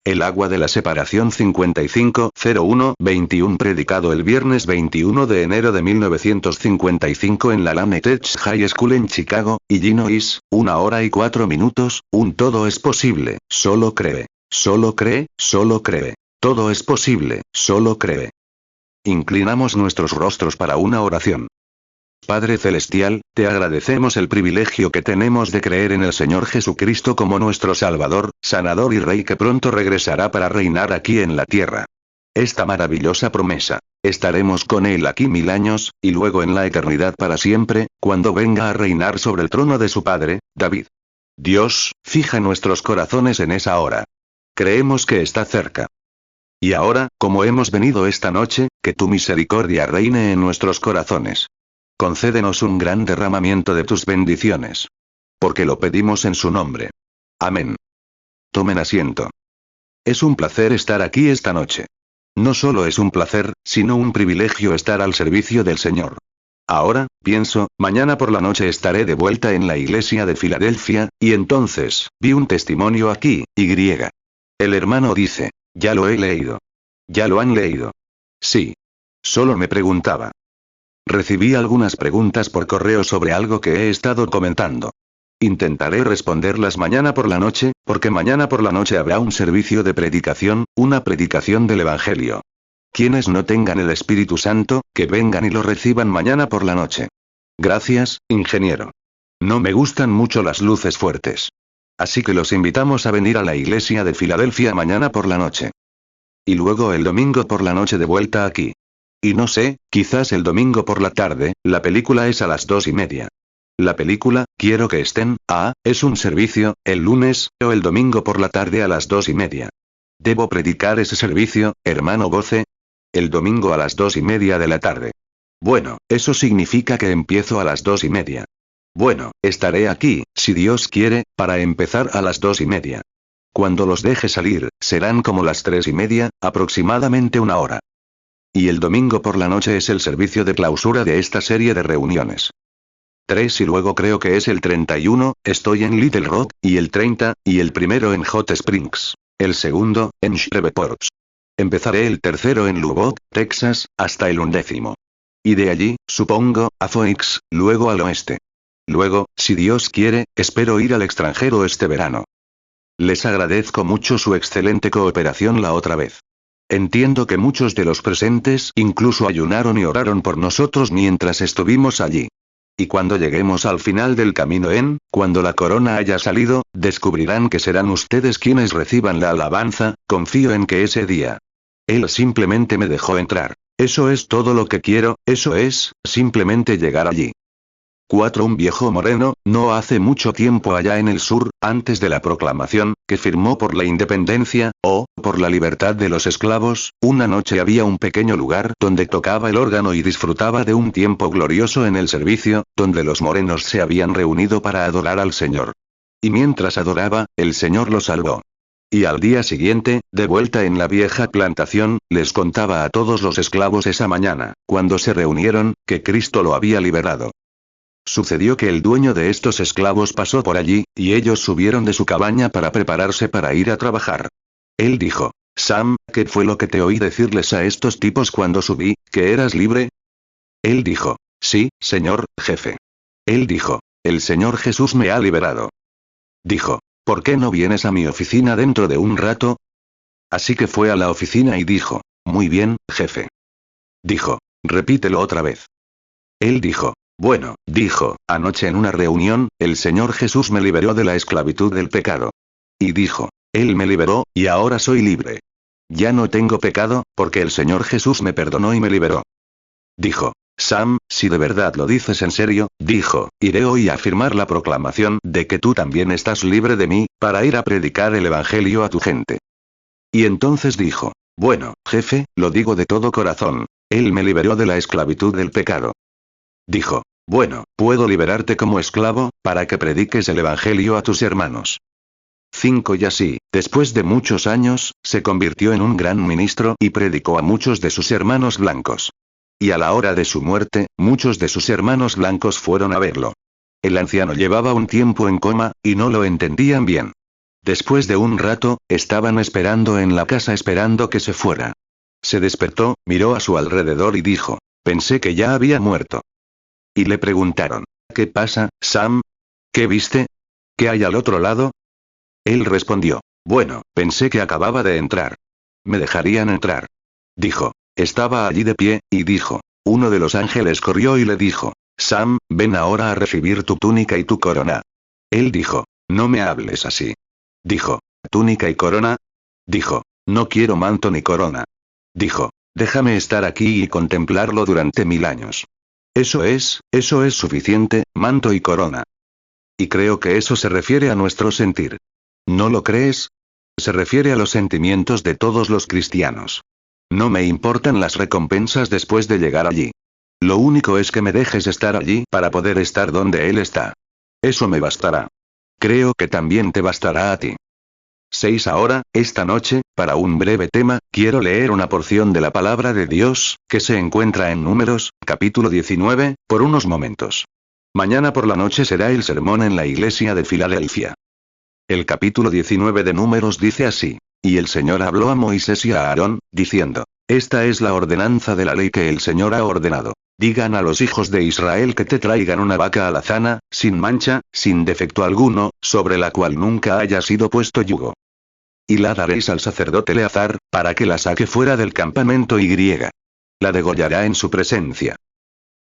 El agua de la separación 5501-21 predicado el viernes 21 de enero de 1955 en la Lane Tech High School en Chicago, Illinois, 1 hora y 4 minutos, todo es posible, solo cree. Solo cree, solo cree. Todo es posible, solo cree. Inclinamos nuestros rostros para una oración. Padre Celestial, te agradecemos el privilegio que tenemos de creer en el Señor Jesucristo como nuestro Salvador, Sanador y Rey que pronto regresará para reinar aquí en la tierra. Esta maravillosa promesa. Estaremos con Él aquí 1000 años, y luego en la eternidad para siempre, cuando venga a reinar sobre el trono de su Padre, David. Dios, fija nuestros corazones en esa hora. Creemos que está cerca. Y ahora, como hemos venido esta noche, que tu misericordia reine en nuestros corazones. Concédenos un gran derramamiento de tus bendiciones. Porque lo pedimos en su nombre. Amén. Tomen asiento. Es un placer estar aquí esta noche. No solo es un placer, sino un privilegio estar al servicio del Señor. Ahora, pienso, mañana por la noche estaré de vuelta en la iglesia de Filadelfia, y entonces, vi un testimonio aquí, y el hermano dice, ya lo he leído. ¿Ya lo han leído? Sí. Solo me preguntaba. Recibí algunas preguntas por correo sobre algo que he estado comentando. Intentaré responderlas mañana por la noche, porque mañana por la noche habrá un servicio de predicación, una predicación del Evangelio. Quienes no tengan el Espíritu Santo, que vengan y lo reciban mañana por la noche. Gracias, ingeniero. No me gustan mucho las luces fuertes. Así que los invitamos a venir a la iglesia de Filadelfia mañana por la noche. Y luego el domingo por la noche de vuelta aquí. Y no sé, quizás el domingo por la tarde, la película es a las 2:30. La película, quiero que estén, es un servicio, el lunes, o el domingo por la tarde a las 2:30. ¿Debo predicar ese servicio, hermano Boce? El domingo a las 2:30 de la tarde. Bueno, eso significa que empiezo a las 2:30. Bueno, estaré aquí, si Dios quiere, para empezar a las 2:30. Cuando los deje salir, serán como las 3:30, aproximadamente 1 hora. Y el domingo por la noche es el servicio de clausura de esta serie de reuniones. 3 y luego creo que es el 31, estoy en Little Rock, y el 30, y el primero en Hot Springs. El segundo, en Shreveport. Empezaré el tercero en Lubbock, Texas, hasta el 11º. Y de allí, supongo, a Phoenix, luego al oeste. Luego, si Dios quiere, espero ir al extranjero este verano. Les agradezco mucho su excelente cooperación la otra vez. Entiendo que muchos de los presentes incluso ayunaron y oraron por nosotros mientras estuvimos allí. Y cuando lleguemos al final del camino cuando la corona haya salido, descubrirán que serán ustedes quienes reciban la alabanza, confío en que ese día. Él simplemente me dejó entrar. Eso es todo lo que quiero, eso es, simplemente llegar allí. 4. Un viejo moreno, no hace mucho tiempo allá en el sur, antes de la proclamación, que firmó por la independencia, o, por la libertad de los esclavos, una noche había un pequeño lugar donde tocaba el órgano y disfrutaba de un tiempo glorioso en el servicio, donde los morenos se habían reunido para adorar al Señor. Y mientras adoraba, el Señor lo salvó. Y al día siguiente, de vuelta en la vieja plantación, les contaba a todos los esclavos esa mañana, cuando se reunieron, que Cristo lo había liberado. Sucedió que el dueño de estos esclavos pasó por allí, y ellos subieron de su cabaña para prepararse para ir a trabajar. Él dijo, Sam, ¿qué fue lo que te oí decirles a estos tipos cuando subí, que eras libre? Él dijo, sí, señor, jefe. Él dijo, el Señor Jesús me ha liberado. Dijo, ¿por qué no vienes a mi oficina dentro de un rato? Así que fue a la oficina y dijo, muy bien, jefe. Dijo, repítelo otra vez. Él dijo, bueno, dijo, anoche en una reunión, el Señor Jesús me liberó de la esclavitud del pecado. Y dijo, Él me liberó, y ahora soy libre. Ya no tengo pecado, porque el Señor Jesús me perdonó y me liberó. Dijo, Sam, si de verdad lo dices en serio, dijo, iré hoy a firmar la proclamación de que tú también estás libre de mí, para ir a predicar el Evangelio a tu gente. Y entonces dijo, bueno, jefe, lo digo de todo corazón, Él me liberó de la esclavitud del pecado. Dijo, bueno, puedo liberarte como esclavo, para que prediques el Evangelio a tus hermanos. 5 Y así, después de muchos años, se convirtió en un gran ministro y predicó a muchos de sus hermanos blancos. Y a la hora de su muerte, muchos de sus hermanos blancos fueron a verlo. El anciano llevaba un tiempo en coma, y no lo entendían bien. Después de un rato, estaban esperando en la casa esperando que se fuera. Se despertó, miró a su alrededor y dijo, pensé que ya había muerto. Y le preguntaron, ¿qué pasa, Sam? ¿Qué viste? ¿Qué hay al otro lado? Él respondió, bueno, pensé que acababa de entrar. ¿Me dejarían entrar? Dijo. Estaba allí de pie, y dijo. Uno de los ángeles corrió y le dijo, Sam, ven ahora a recibir tu túnica y tu corona. Él dijo, no me hables así. Dijo, ¿túnica y corona? Dijo, no quiero manto ni corona. Dijo, déjame estar aquí y contemplarlo durante 1000 años. Eso es suficiente, manto y corona. Y creo que eso se refiere a nuestro sentir. ¿No lo crees? Se refiere a los sentimientos de todos los cristianos. No me importan las recompensas después de llegar allí. Lo único es que me dejes estar allí para poder estar donde Él está. Eso me bastará. Creo que también te bastará a ti. 6 Ahora, esta noche, para un breve tema, quiero leer una porción de la palabra de Dios, que se encuentra en Números, capítulo 19, por unos momentos. Mañana por la noche será el sermón en la iglesia de Filadelfia. El capítulo 19 de Números dice así. Y el Señor habló a Moisés y a Aarón, diciendo, esta es la ordenanza de la ley que el Señor ha ordenado. Digan a los hijos de Israel que te traigan una vaca alazana, sin mancha, sin defecto alguno, sobre la cual nunca haya sido puesto yugo. Y la daréis al sacerdote Eleazar, para que la saque fuera del campamento y la degollará en su presencia.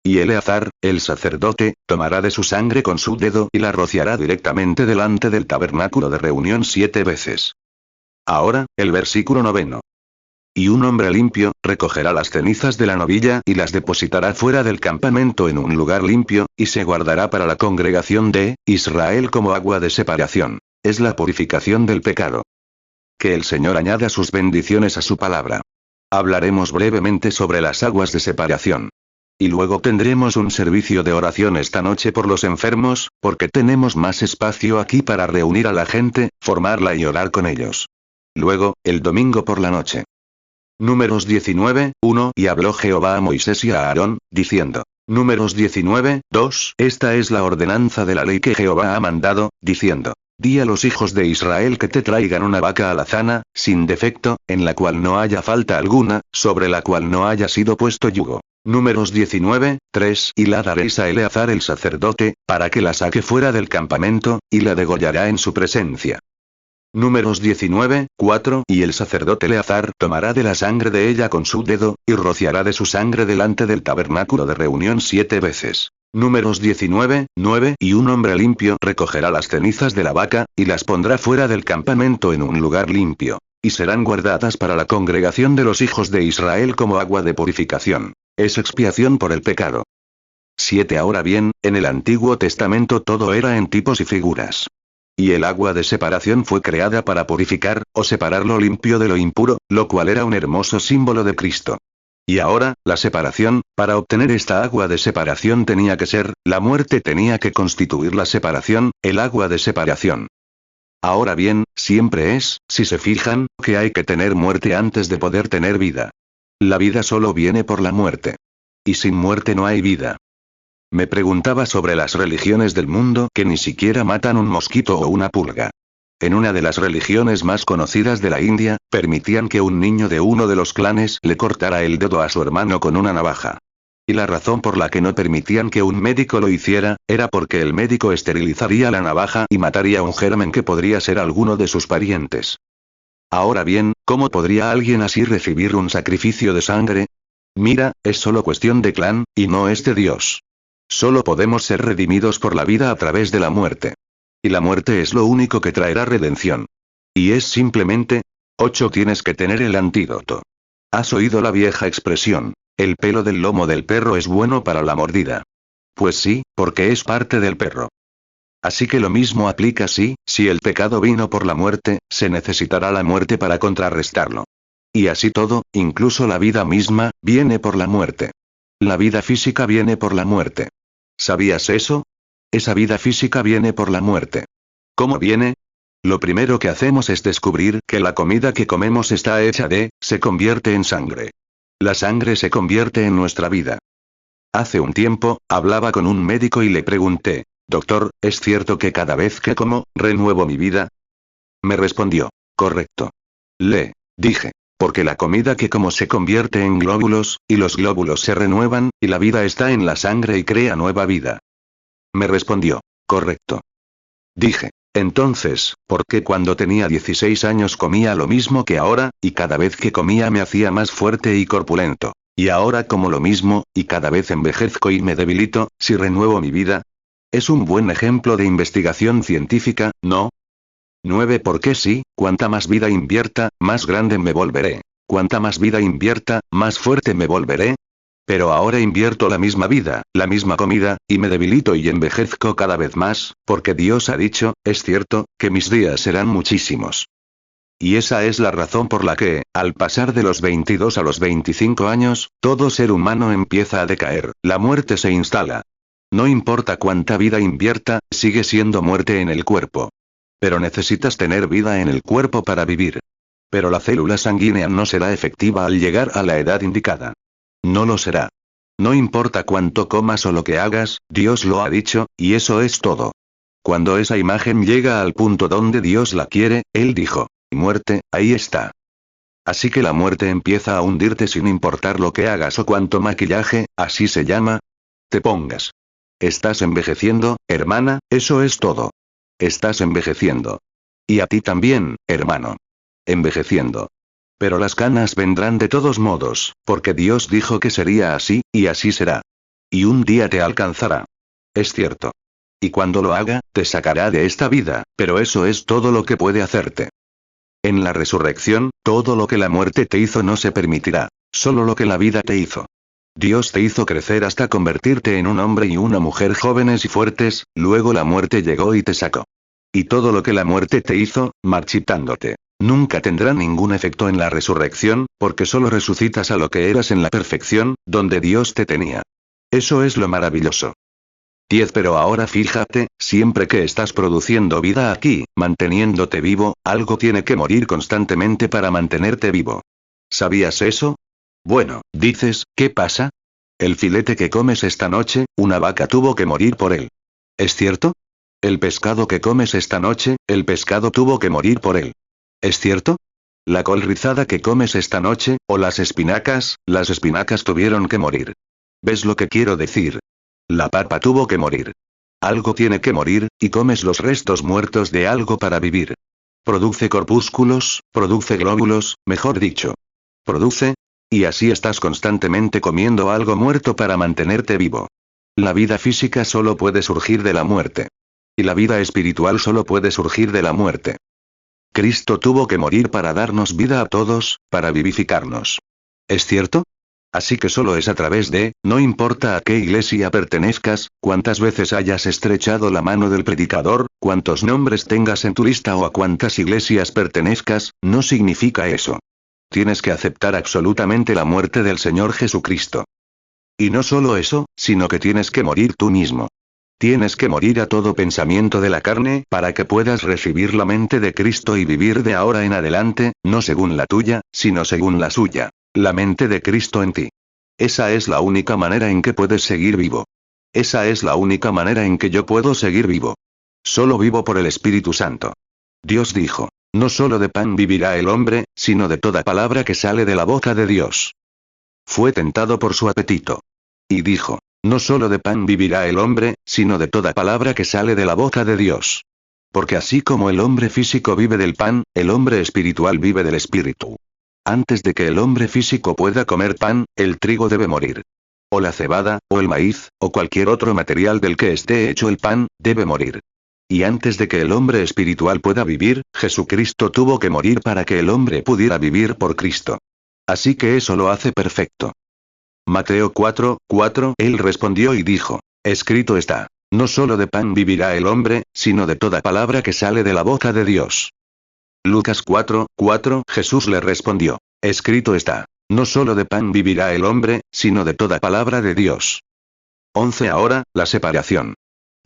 Y Eleazar, el sacerdote, tomará de su sangre con su dedo y la rociará directamente delante del tabernáculo de reunión 7 veces. Ahora, el versículo 9. Y un hombre limpio, recogerá las cenizas de la novilla y las depositará fuera del campamento en un lugar limpio, y se guardará para la congregación de Israel como agua de separación. Es la purificación del pecado. Que el Señor añada sus bendiciones a su palabra. Hablaremos brevemente sobre las aguas de separación. Y luego tendremos un servicio de oración esta noche por los enfermos, porque tenemos más espacio aquí para reunir a la gente, formarla y orar con ellos. Luego, el domingo por la noche. Números 19, 1 Y habló Jehová a Moisés y a Aarón, diciendo. Números 19, 2 Esta es la ordenanza de la ley que Jehová ha mandado, diciendo. Di a los hijos de Israel que te traigan una vaca alazana, sin defecto, en la cual no haya falta alguna, sobre la cual no haya sido puesto yugo. Números 19, 3 Y la daréis a Eleazar el sacerdote, para que la saque fuera del campamento, y la degollará en su presencia. Números 19, 4 Y el sacerdote Eleazar tomará de la sangre de ella con su dedo, y rociará de su sangre delante del tabernáculo de reunión 7 veces. Números 19, 9 Y un hombre limpio recogerá las cenizas de la vaca, y las pondrá fuera del campamento en un lugar limpio. Y serán guardadas para la congregación de los hijos de Israel como agua de purificación. Es expiación por el pecado. 7 Ahora bien, en el Antiguo Testamento todo era en tipos y figuras. Y el agua de separación fue creada para purificar, o separar lo limpio de lo impuro, lo cual era un hermoso símbolo de Cristo. Y ahora, la separación, para obtener esta agua de separación tenía que ser, la muerte tenía que constituir la separación, el agua de separación. Ahora bien, siempre es, si se fijan, que hay que tener muerte antes de poder tener vida. La vida solo viene por la muerte. Y sin muerte no hay vida. Me preguntaba sobre las religiones del mundo que ni siquiera matan un mosquito o una pulga. En una de las religiones más conocidas de la India, permitían que un niño de uno de los clanes le cortara el dedo a su hermano con una navaja. Y la razón por la que no permitían que un médico lo hiciera, era porque el médico esterilizaría la navaja y mataría un germen que podría ser alguno de sus parientes. Ahora bien, ¿cómo podría alguien así recibir un sacrificio de sangre? Mira, es solo cuestión de clan, y no es de Dios. Solo podemos ser redimidos por la vida a través de la muerte. Y la muerte es lo único que traerá redención. Y es simplemente, 8 Tienes que tener el antídoto. ¿Has oído la vieja expresión? El pelo del lomo del perro es bueno para la mordida. Pues sí, porque es parte del perro. Así que lo mismo aplica si el pecado vino por la muerte, se necesitará la muerte para contrarrestarlo. Y así todo, incluso la vida misma, viene por la muerte. La vida física viene por la muerte. ¿Sabías eso? Esa vida física viene por la muerte. ¿Cómo viene? Lo primero que hacemos es descubrir que la comida que comemos está hecha se convierte en sangre. La sangre se convierte en nuestra vida. Hace un tiempo, hablaba con un médico y le pregunté, doctor, ¿es cierto que cada vez que como, renuevo mi vida? Me respondió. Correcto. Le dije. Porque la comida que como se convierte en glóbulos, y los glóbulos se renuevan, y la vida está en la sangre y crea nueva vida. Me respondió. Correcto. Dije. Entonces, ¿por qué cuando tenía 16 años comía lo mismo que ahora, y cada vez que comía me hacía más fuerte y corpulento? Y ahora como lo mismo, y cada vez envejezco y me debilito, si renuevo mi vida? Es un buen ejemplo de investigación científica, ¿no? 9. Porque sí, cuanta más vida invierta, más grande me volveré. Cuanta más vida invierta, más fuerte me volveré. Pero ahora invierto la misma vida, la misma comida, y me debilito y envejezco cada vez más, porque Dios ha dicho, es cierto, que mis días serán muchísimos. Y esa es la razón por la que, al pasar de los 22 a los 25 años, todo ser humano empieza a decaer, la muerte se instala. No importa cuánta vida invierta, sigue siendo muerte en el cuerpo. Pero necesitas tener vida en el cuerpo para vivir. Pero la célula sanguínea no será efectiva al llegar a la edad indicada. No lo será. No importa cuánto comas o lo que hagas, Dios lo ha dicho, y eso es todo. Cuando esa imagen llega al punto donde Dios la quiere, Él dijo, muerte, ahí está. Así que la muerte empieza a hundirte sin importar lo que hagas o cuánto maquillaje, así se llama, te pongas. Estás envejeciendo, hermana, eso es todo. Estás envejeciendo. Y a ti también, hermano. Envejeciendo. Pero las canas vendrán de todos modos, porque Dios dijo que sería así, y así será. Y un día te alcanzará. Es cierto. Y cuando lo haga, te sacará de esta vida, pero eso es todo lo que puede hacerte. En la resurrección, todo lo que la muerte te hizo no se permitirá, solo lo que la vida te hizo. Dios te hizo crecer hasta convertirte en un hombre y una mujer jóvenes y fuertes, luego la muerte llegó y te sacó. Y todo lo que la muerte te hizo, marchitándote, nunca tendrá ningún efecto en la resurrección, porque solo resucitas a lo que eras en la perfección, donde Dios te tenía. Eso es lo maravilloso. 10. Pero ahora fíjate, siempre que estás produciendo vida aquí, manteniéndote vivo, algo tiene que morir constantemente para mantenerte vivo. ¿Sabías eso? Bueno, dices, ¿qué pasa? El filete que comes esta noche, una vaca tuvo que morir por él. ¿Es cierto? El pescado que comes esta noche, el pescado tuvo que morir por él. ¿Es cierto? La col rizada que comes esta noche, o las espinacas tuvieron que morir. ¿Ves lo que quiero decir? La papa tuvo que morir. Algo tiene que morir, y comes los restos muertos de algo para vivir. Produce corpúsculos, produce glóbulos, mejor dicho. Produce. Y así estás constantemente comiendo algo muerto para mantenerte vivo. La vida física solo puede surgir de la muerte. Y la vida espiritual solo puede surgir de la muerte. Cristo tuvo que morir para darnos vida a todos, para vivificarnos. ¿Es cierto? Así que solo es a través de, no importa a qué iglesia pertenezcas, cuántas veces hayas estrechado la mano del predicador, cuántos nombres tengas en tu lista o a cuántas iglesias pertenezcas, no significa eso. Tienes que aceptar absolutamente la muerte del Señor Jesucristo. Y no solo eso, sino que tienes que morir tú mismo. Tienes que morir a todo pensamiento de la carne para que puedas recibir la mente de Cristo y vivir de ahora en adelante, no según la tuya, sino según la suya. La mente de Cristo en ti. Esa es la única manera en que puedes seguir vivo. Esa es la única manera en que yo puedo seguir vivo. Solo vivo por el Espíritu Santo. Dios dijo, no solo de pan vivirá el hombre, sino de toda palabra que sale de la boca de Dios. Fue tentado por su apetito. Y dijo, no solo de pan vivirá el hombre, sino de toda palabra que sale de la boca de Dios. Porque así como el hombre físico vive del pan, el hombre espiritual vive del Espíritu. Antes de que el hombre físico pueda comer pan, el trigo debe morir. O la cebada, o el maíz, o cualquier otro material del que esté hecho el pan, debe morir. Y antes de que el hombre espiritual pueda vivir, Jesucristo tuvo que morir para que el hombre pudiera vivir por Cristo. Así que eso lo hace perfecto. Mateo 4:4, Él respondió y dijo, escrito está, no solo de pan vivirá el hombre, sino de toda palabra que sale de la boca de Dios. Lucas 4:4, Jesús le respondió, escrito está, no solo de pan vivirá el hombre, sino de toda palabra de Dios. 11. Ahora, la separación.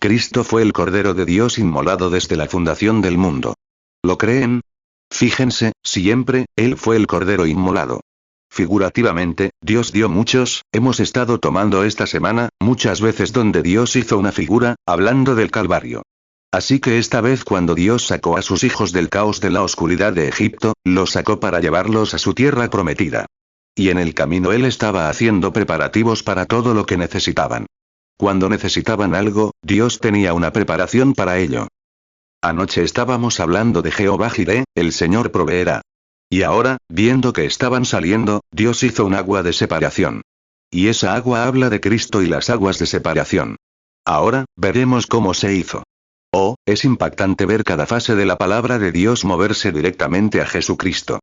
Cristo fue el Cordero de Dios inmolado desde la fundación del mundo. ¿Lo creen? Fíjense, siempre, Él fue el Cordero inmolado. Figurativamente, Dios dio muchos, hemos estado tomando esta semana, muchas veces donde Dios hizo una figura, hablando del Calvario. Así que esta vez cuando Dios sacó a sus hijos del caos de la oscuridad de Egipto, los sacó para llevarlos a su tierra prometida. Y en el camino Él estaba haciendo preparativos para todo lo que necesitaban. Cuando necesitaban algo, Dios tenía una preparación para ello. Anoche estábamos hablando de Jehová Jireh, el Señor proveerá. Y ahora, viendo que estaban saliendo, Dios hizo un agua de separación. Y esa agua habla de Cristo y las aguas de separación. Ahora, veremos cómo se hizo. Oh, es impactante ver cada fase de la palabra de Dios moverse directamente a Jesucristo.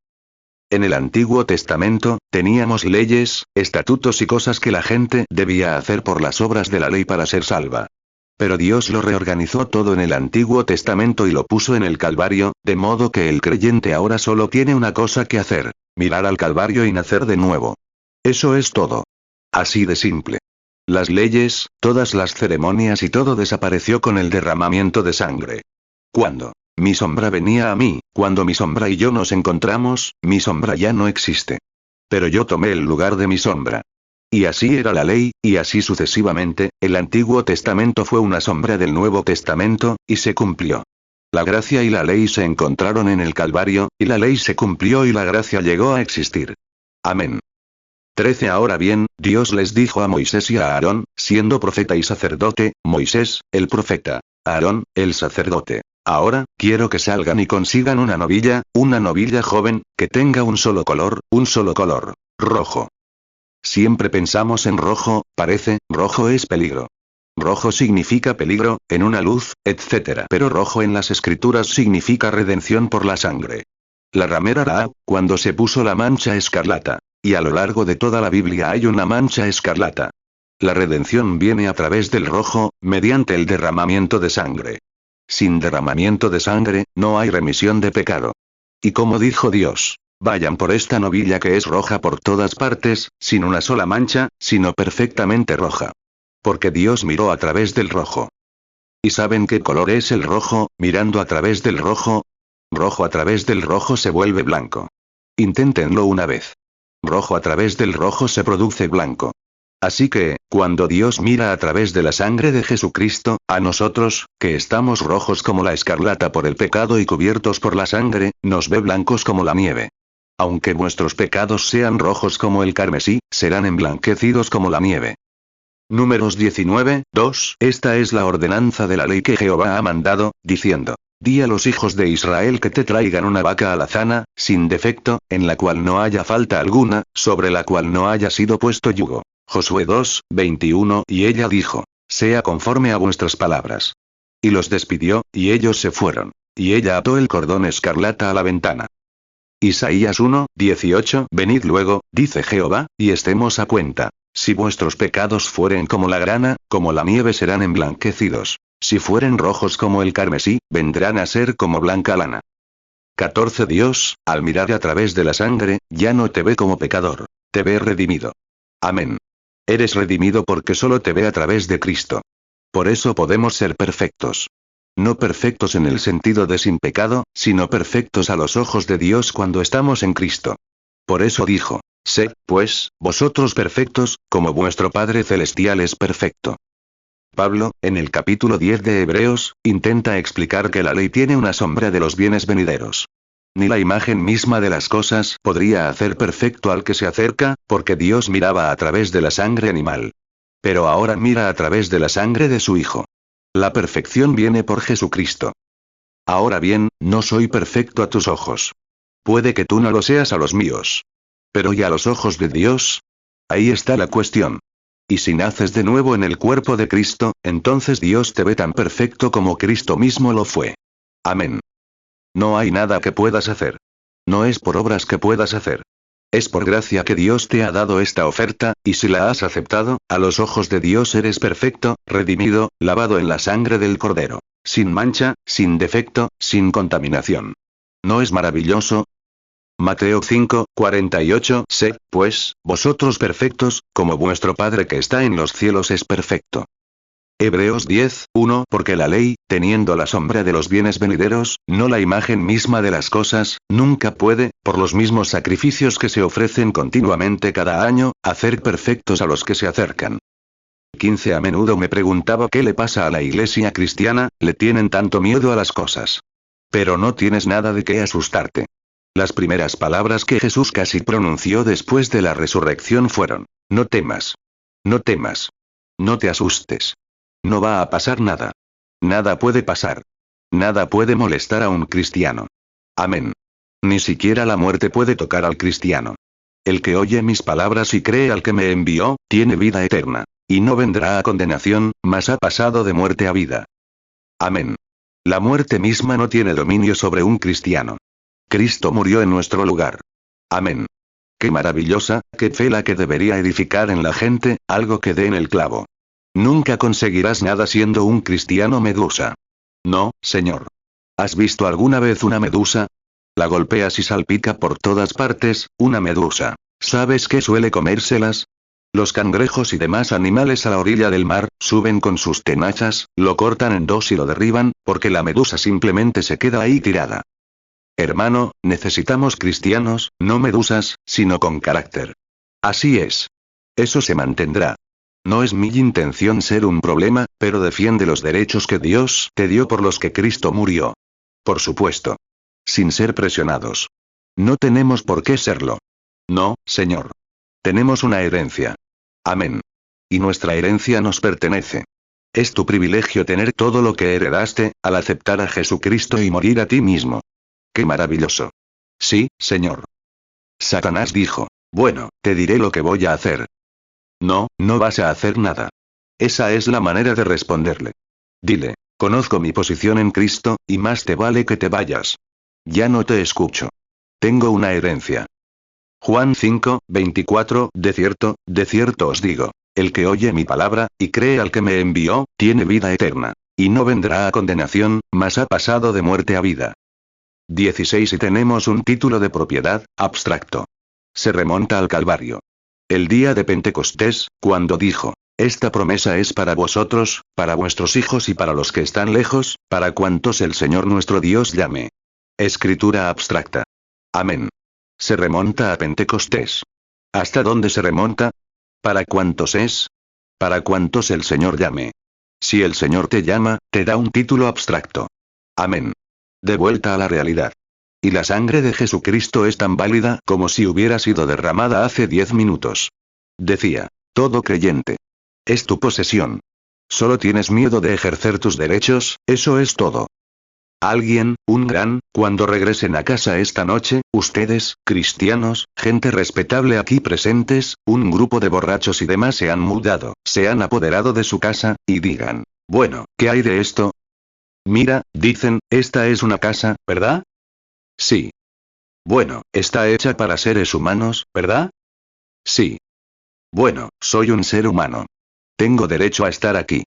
En el Antiguo Testamento, teníamos leyes, estatutos y cosas que la gente debía hacer por las obras de la ley para ser salva. Pero Dios lo reorganizó todo en el Antiguo Testamento y lo puso en el Calvario, de modo que el creyente ahora solo tiene una cosa que hacer: mirar al Calvario y nacer de nuevo. Eso es todo. Así de simple. Las leyes, todas las ceremonias y todo desapareció con el derramamiento de sangre. Cuando mi sombra venía a mí, cuando mi sombra y yo nos encontramos, mi sombra ya no existe. Pero yo tomé el lugar de mi sombra. Y así era la ley, y así sucesivamente, el Antiguo Testamento fue una sombra del Nuevo Testamento, y se cumplió. La gracia y la ley se encontraron en el Calvario, y la ley se cumplió y la gracia llegó a existir. Amén. 13 Ahora bien, Dios les dijo a Moisés y a Aarón, siendo profeta y sacerdote, Moisés, el profeta, Aarón, el sacerdote. Ahora, quiero que salgan y consigan una novilla joven, que tenga un solo color, rojo. Siempre pensamos en rojo, rojo es peligro. Rojo significa peligro, en una luz, etc. Pero rojo en las escrituras significa redención por la sangre. La ramera Raab, cuando se puso la mancha escarlata. Y a lo largo de toda la Biblia hay una mancha escarlata. La redención viene a través del rojo, mediante el derramamiento de sangre. Sin derramamiento de sangre, no hay remisión de pecado. Y como dijo Dios, vayan por esta novilla que es roja por todas partes, sin una sola mancha, sino perfectamente roja. Porque Dios miró a través del rojo. ¿Y saben qué color es el rojo, mirando a través del rojo? Rojo a través del rojo se vuelve blanco. Inténtenlo una vez. Rojo a través del rojo se produce blanco. Así que, cuando Dios mira a través de la sangre de Jesucristo, a nosotros, que estamos rojos como la escarlata por el pecado y cubiertos por la sangre, nos ve blancos como la nieve. Aunque vuestros pecados sean rojos como el carmesí, serán emblanquecidos como la nieve. Números 19, 2. Esta es la ordenanza de la ley que Jehová ha mandado, diciendo: Di a los hijos de Israel que te traigan una vaca alazana, sin defecto, en la cual no haya falta alguna, sobre la cual no haya sido puesto yugo. Josué 2, 21. Y ella dijo: sea conforme a vuestras palabras. Y los despidió, y ellos se fueron. Y ella ató el cordón escarlata a la ventana. Isaías 1, 18. Venid luego, dice Jehová, y estemos a cuenta. Si vuestros pecados fueren como la grana, como la nieve serán emblanquecidos. Si fueren rojos como el carmesí, vendrán a ser como blanca lana. 14 Dios, al mirar a través de la sangre, ya no te ve como pecador. Te ve redimido. Amén. Eres redimido porque solo te ve a través de Cristo. Por eso podemos ser perfectos. No perfectos en el sentido de sin pecado, sino perfectos a los ojos de Dios cuando estamos en Cristo. Por eso dijo: sed, pues, vosotros perfectos, como vuestro Padre Celestial es perfecto. Pablo, en el capítulo 10 de Hebreos, intenta explicar que la ley tiene una sombra de los bienes venideros. Ni la imagen misma de las cosas podría hacer perfecto al que se acerca, porque Dios miraba a través de la sangre animal. Pero ahora mira a través de la sangre de su Hijo. La perfección viene por Jesucristo. Ahora bien, no soy perfecto a tus ojos. Puede que tú no lo seas a los míos. Pero ¿y a los ojos de Dios? Ahí está la cuestión. Y si naces de nuevo en el cuerpo de Cristo, entonces Dios te ve tan perfecto como Cristo mismo lo fue. Amén. No hay nada que puedas hacer. No es por obras que puedas hacer. Es por gracia que Dios te ha dado esta oferta, y si la has aceptado, a los ojos de Dios eres perfecto, redimido, lavado en la sangre del Cordero. Sin mancha, sin defecto, sin contaminación. ¿No es maravilloso? Mateo 5, 48. Sed, pues, vosotros perfectos, como vuestro Padre que está en los cielos es perfecto. Hebreos 10, 1. Porque la ley, teniendo la sombra de los bienes venideros, no la imagen misma de las cosas, nunca puede, por los mismos sacrificios que se ofrecen continuamente cada año, hacer perfectos a los que se acercan. 15 A menudo me preguntaba qué le pasa a la iglesia cristiana, le tienen tanto miedo a las cosas. Pero no tienes nada de qué asustarte. Las primeras palabras que Jesús casi pronunció después de la resurrección fueron: no temas. No temas. No te asustes. No va a pasar nada. Nada puede pasar. Nada puede molestar a un cristiano. Amén. Ni siquiera la muerte puede tocar al cristiano. El que oye mis palabras y cree al que me envió, tiene vida eterna. Y no vendrá a condenación, mas ha pasado de muerte a vida. Amén. La muerte misma no tiene dominio sobre un cristiano. Cristo murió en nuestro lugar. Amén. Qué maravillosa, qué fe la que debería edificar en la gente, algo que dé en el clavo. Nunca conseguirás nada siendo un cristiano medusa. No, señor. ¿Has visto alguna vez una medusa? La golpeas y salpica por todas partes, una medusa. ¿Sabes qué suele comérselas? Los cangrejos y demás animales a la orilla del mar, suben con sus tenachas, lo cortan en dos y lo derriban, porque la medusa simplemente se queda ahí tirada. Hermano, necesitamos cristianos, no medusas, sino con carácter. Así es. Eso se mantendrá. No es mi intención ser un problema, pero defiende los derechos que Dios te dio por los que Cristo murió. Por supuesto. Sin ser presionados. No tenemos por qué serlo. No, Señor. Tenemos una herencia. Amén. Y nuestra herencia nos pertenece. Es tu privilegio tener todo lo que heredaste, al aceptar a Jesucristo y morir a ti mismo. ¡Qué maravilloso! Sí, Señor. Satanás dijo: bueno, te diré lo que voy a hacer. No, no vas a hacer nada. Esa es la manera de responderle. Dile: conozco mi posición en Cristo, y más te vale que te vayas. Ya no te escucho. Tengo una herencia. Juan 5:24 De cierto os digo, el que oye mi palabra, y cree al que me envió, tiene vida eterna. Y no vendrá a condenación, mas ha pasado de muerte a vida. 16 Y tenemos un título de propiedad, abstracto. Se remonta al Calvario. El día de Pentecostés, cuando dijo: esta promesa es para vosotros, para vuestros hijos y para los que están lejos, para cuantos el Señor nuestro Dios llame. Escritura abstracta. Amén. Se remonta a Pentecostés. ¿Hasta dónde se remonta? ¿Para cuántos es? Para cuantos el Señor llame. Si el Señor te llama, te da un título abstracto. Amén. De vuelta a la realidad. Y la sangre de Jesucristo es tan válida como si hubiera sido derramada hace 10 minutos. Decía: todo creyente. Es tu posesión. Solo tienes miedo de ejercer tus derechos, eso es todo. Alguien, cuando regresen a casa esta noche, ustedes, cristianos, gente respetable aquí presentes, un grupo de borrachos y demás se han mudado, se han apoderado de su casa, y digan: bueno, ¿qué hay de esto? Mira, dicen, esta es una casa, ¿verdad? Sí. Bueno, está hecha para seres humanos, ¿verdad? Sí. Bueno, soy un ser humano. Tengo derecho a estar aquí.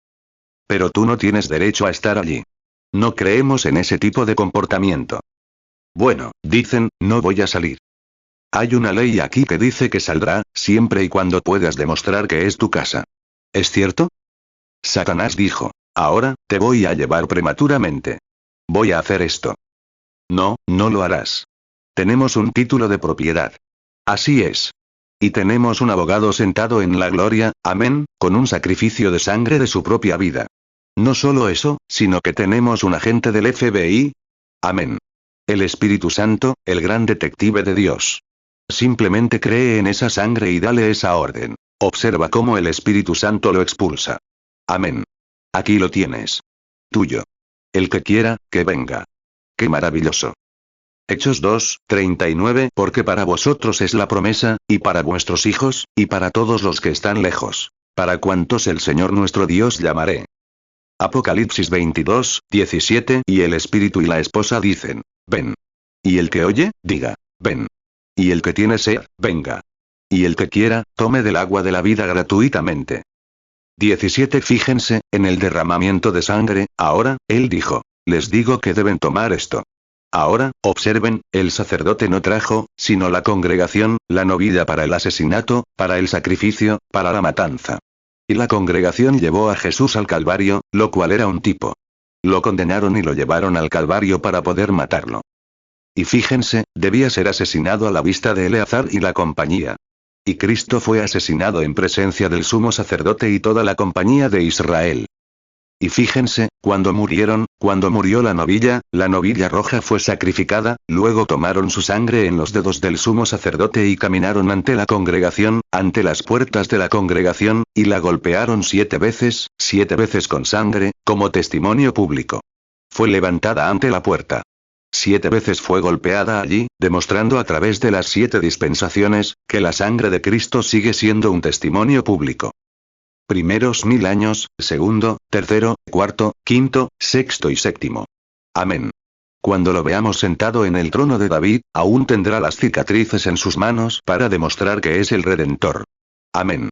Pero tú no tienes derecho a estar allí. No creemos en ese tipo de comportamiento. Bueno, dicen, no voy a salir. Hay una ley aquí que dice que saldrá, siempre y cuando puedas demostrar que es tu casa. ¿Es cierto? Satanás dijo: ahora, te voy a llevar prematuramente. Voy a hacer esto. No, no lo harás. Tenemos un título de propiedad. Así es. Y tenemos un abogado sentado en la gloria, amén, con un sacrificio de sangre de su propia vida. No solo eso, sino que tenemos un agente del FBI. Amén. El Espíritu Santo, el gran detective de Dios. Simplemente cree en esa sangre y dale esa orden. Observa cómo el Espíritu Santo lo expulsa. Amén. Aquí lo tienes. Tuyo. El que quiera, que venga. ¡Qué maravilloso! Hechos 2:39 Porque para vosotros es la promesa, y para vuestros hijos, y para todos los que están lejos. Para cuantos el Señor nuestro Dios llamaré. Apocalipsis 22:17 Y el Espíritu y la esposa dicen: ven. Y el que oye, diga: ven. Y el que tiene sed, venga. Y el que quiera, tome del agua de la vida gratuitamente. 17 Fíjense, en el derramamiento de sangre, ahora, él dijo: les digo que deben tomar esto. Ahora, observen, el sacerdote no trajo, sino la congregación, la novilla para el asesinato, para el sacrificio, para la matanza. Y la congregación llevó a Jesús al Calvario, lo cual era un tipo. Lo condenaron y lo llevaron al Calvario para poder matarlo. Y fíjense, debía ser asesinado a la vista de Eleazar y la compañía. Y Cristo fue asesinado en presencia del sumo sacerdote y toda la compañía de Israel. Y fíjense, cuando murió la novilla roja fue sacrificada, luego tomaron su sangre en los dedos del sumo sacerdote y caminaron ante la congregación, ante las puertas de la congregación, y la golpearon 7 veces con sangre, como testimonio público. Fue levantada ante la puerta. 7 veces fue golpeada allí, demostrando a través de las 7 dispensaciones, que la sangre de Cristo sigue siendo un testimonio público. Primeros 1000 años, segundo, tercero, cuarto, quinto, sexto y séptimo. Amén. Cuando lo veamos sentado en el trono de David, aún tendrá las cicatrices en sus manos para demostrar que es el Redentor. Amén.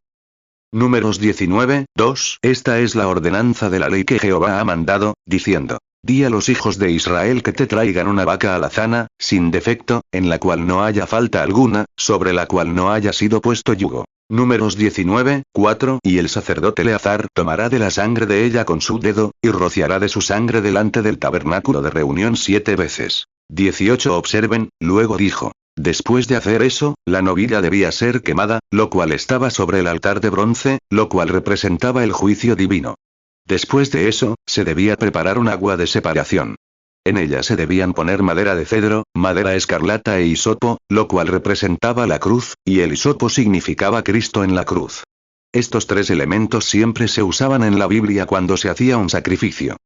Números 19, 2. Esta es la ordenanza de la ley que Jehová ha mandado, diciendo: Di a los hijos de Israel que te traigan una vaca alazana, sin defecto, en la cual no haya falta alguna, sobre la cual no haya sido puesto yugo. Números 19, 4. Y el sacerdote Eleazar tomará de la sangre de ella con su dedo, y rociará de su sangre delante del tabernáculo de reunión 7 veces. 18. Observen, luego dijo: Después de hacer eso, la novilla debía ser quemada, lo cual estaba sobre el altar de bronce, lo cual representaba el juicio divino. Después de eso, se debía preparar un agua de separación. En ella se debían poner madera de cedro, madera escarlata e hisopo, lo cual representaba la cruz, y el hisopo significaba Cristo en la cruz. Estos 3 elementos siempre se usaban en la Biblia cuando se hacía un sacrificio.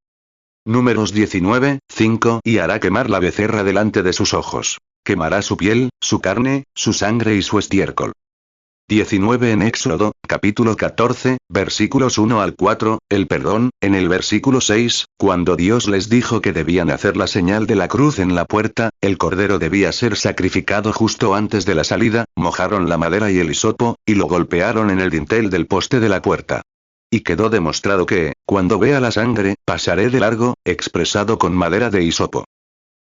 Números 19, 5. Y hará quemar la becerra delante de sus ojos. Quemará su piel, su carne, su sangre y su estiércol. 19 En Éxodo, capítulo 14, versículos 1 al 4, el perdón, en el versículo 6, cuando Dios les dijo que debían hacer la señal de la cruz en la puerta, el cordero debía ser sacrificado justo antes de la salida, mojaron la madera y el hisopo, y lo golpearon en el dintel del poste de la puerta. Y quedó demostrado que, cuando vea la sangre, pasaré de largo, expresado con madera de hisopo.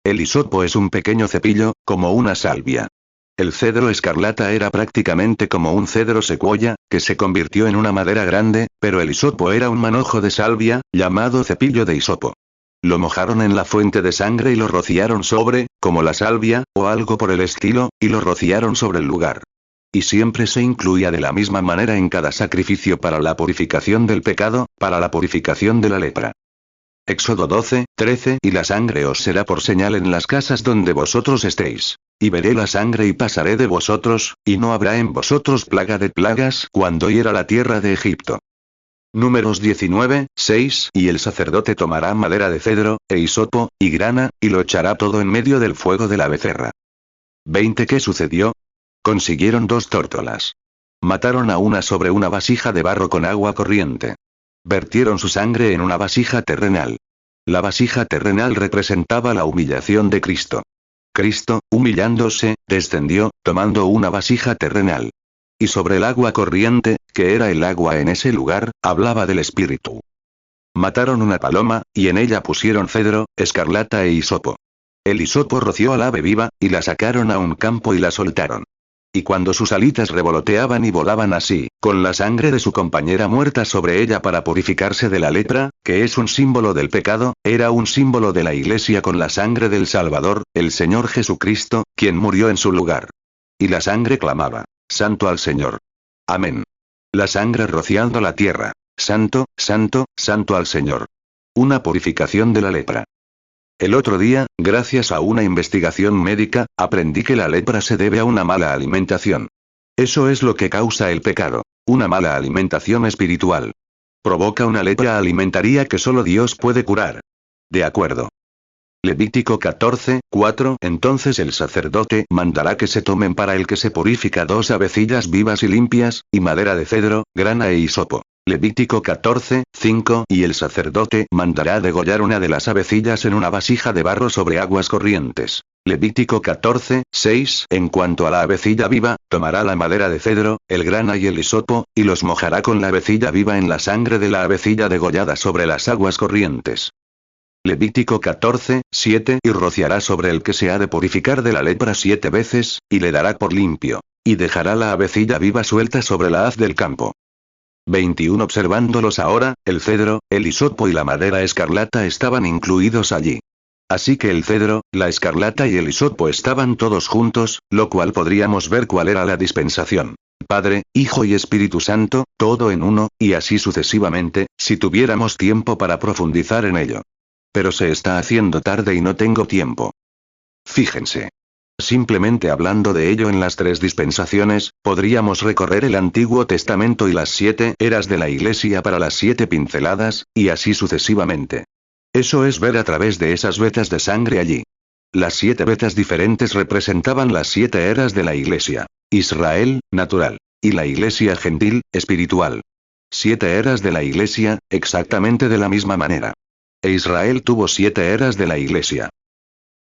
El hisopo es un pequeño cepillo, como una salvia. El cedro escarlata era prácticamente como un cedro secuoya, que se convirtió en una madera grande, pero el hisopo era un manojo de salvia, llamado cepillo de hisopo. Lo mojaron en la fuente de sangre y lo rociaron sobre, como la salvia, o algo por el estilo, y lo rociaron sobre el lugar. Y siempre se incluía de la misma manera en cada sacrificio para la purificación del pecado, para la purificación de la lepra. Éxodo 12, 13 Y la sangre os será por señal en las casas donde vosotros estéis. Y veré la sangre y pasaré de vosotros, y no habrá en vosotros plaga de plagas cuando hiera la tierra de Egipto. Números 19, 6 Y el sacerdote tomará madera de cedro, e hisopo, y grana, y lo echará todo en medio del fuego de la becerra. 20 ¿Qué sucedió? Consiguieron 2 tórtolas. Mataron a una sobre una vasija de barro con agua corriente. Vertieron su sangre en una vasija terrenal. La vasija terrenal representaba la humillación de Cristo. Cristo, humillándose, descendió, tomando una vasija terrenal. Y sobre el agua corriente, que era el agua en ese lugar, hablaba del Espíritu. Mataron una paloma, y en ella pusieron cedro, escarlata e hisopo. El hisopo roció al ave viva, y la sacaron a un campo y la soltaron. Y cuando sus alitas revoloteaban y volaban así, con la sangre de su compañera muerta sobre ella para purificarse de la lepra, que es un símbolo del pecado, era un símbolo de la Iglesia con la sangre del Salvador, el Señor Jesucristo, quien murió en su lugar. Y la sangre clamaba: Santo al Señor. Amén. La sangre rociando la tierra: Santo, santo, santo al Señor. Una purificación de la lepra. El otro día, gracias a una investigación médica, aprendí que la lepra se debe a una mala alimentación. Eso es lo que causa el pecado, una mala alimentación espiritual. Provoca una lepra alimentaria que solo Dios puede curar. De acuerdo. Levítico 14, 4 Entonces el sacerdote mandará que se tomen para el que se purifica 2 avecillas vivas y limpias, y madera de cedro, grana e hisopo. Levítico 14, 5 Y el sacerdote mandará degollar una de las avecillas en una vasija de barro sobre aguas corrientes. Levítico 14, 6 En cuanto a la avecilla viva, tomará la madera de cedro, el grana y el hisopo, y los mojará con la avecilla viva en la sangre de la avecilla degollada sobre las aguas corrientes. Levítico 14, 7 Y rociará sobre el que se ha de purificar de la lepra 7 veces, y le dará por limpio. Y dejará la avecilla viva suelta sobre la haz del campo. 21 Observándolos ahora, el cedro, el hisopo y la madera escarlata estaban incluidos allí. Así que el cedro, la escarlata y el hisopo estaban todos juntos, lo cual podríamos ver cuál era la dispensación. Padre, Hijo y Espíritu Santo, todo en uno, y así sucesivamente, si tuviéramos tiempo para profundizar en ello. Pero se está haciendo tarde y no tengo tiempo. Fíjense. Simplemente hablando de ello en las 3 dispensaciones, podríamos recorrer el Antiguo Testamento y las 7 eras de la Iglesia para las 7 pinceladas, y así sucesivamente. Eso es ver a través de esas vetas de sangre allí. Las 7 vetas diferentes representaban las 7 eras de la Iglesia. Israel, natural. Y la Iglesia gentil, espiritual. 7 eras de la Iglesia, exactamente de la misma manera. E Israel tuvo 7 eras de la Iglesia.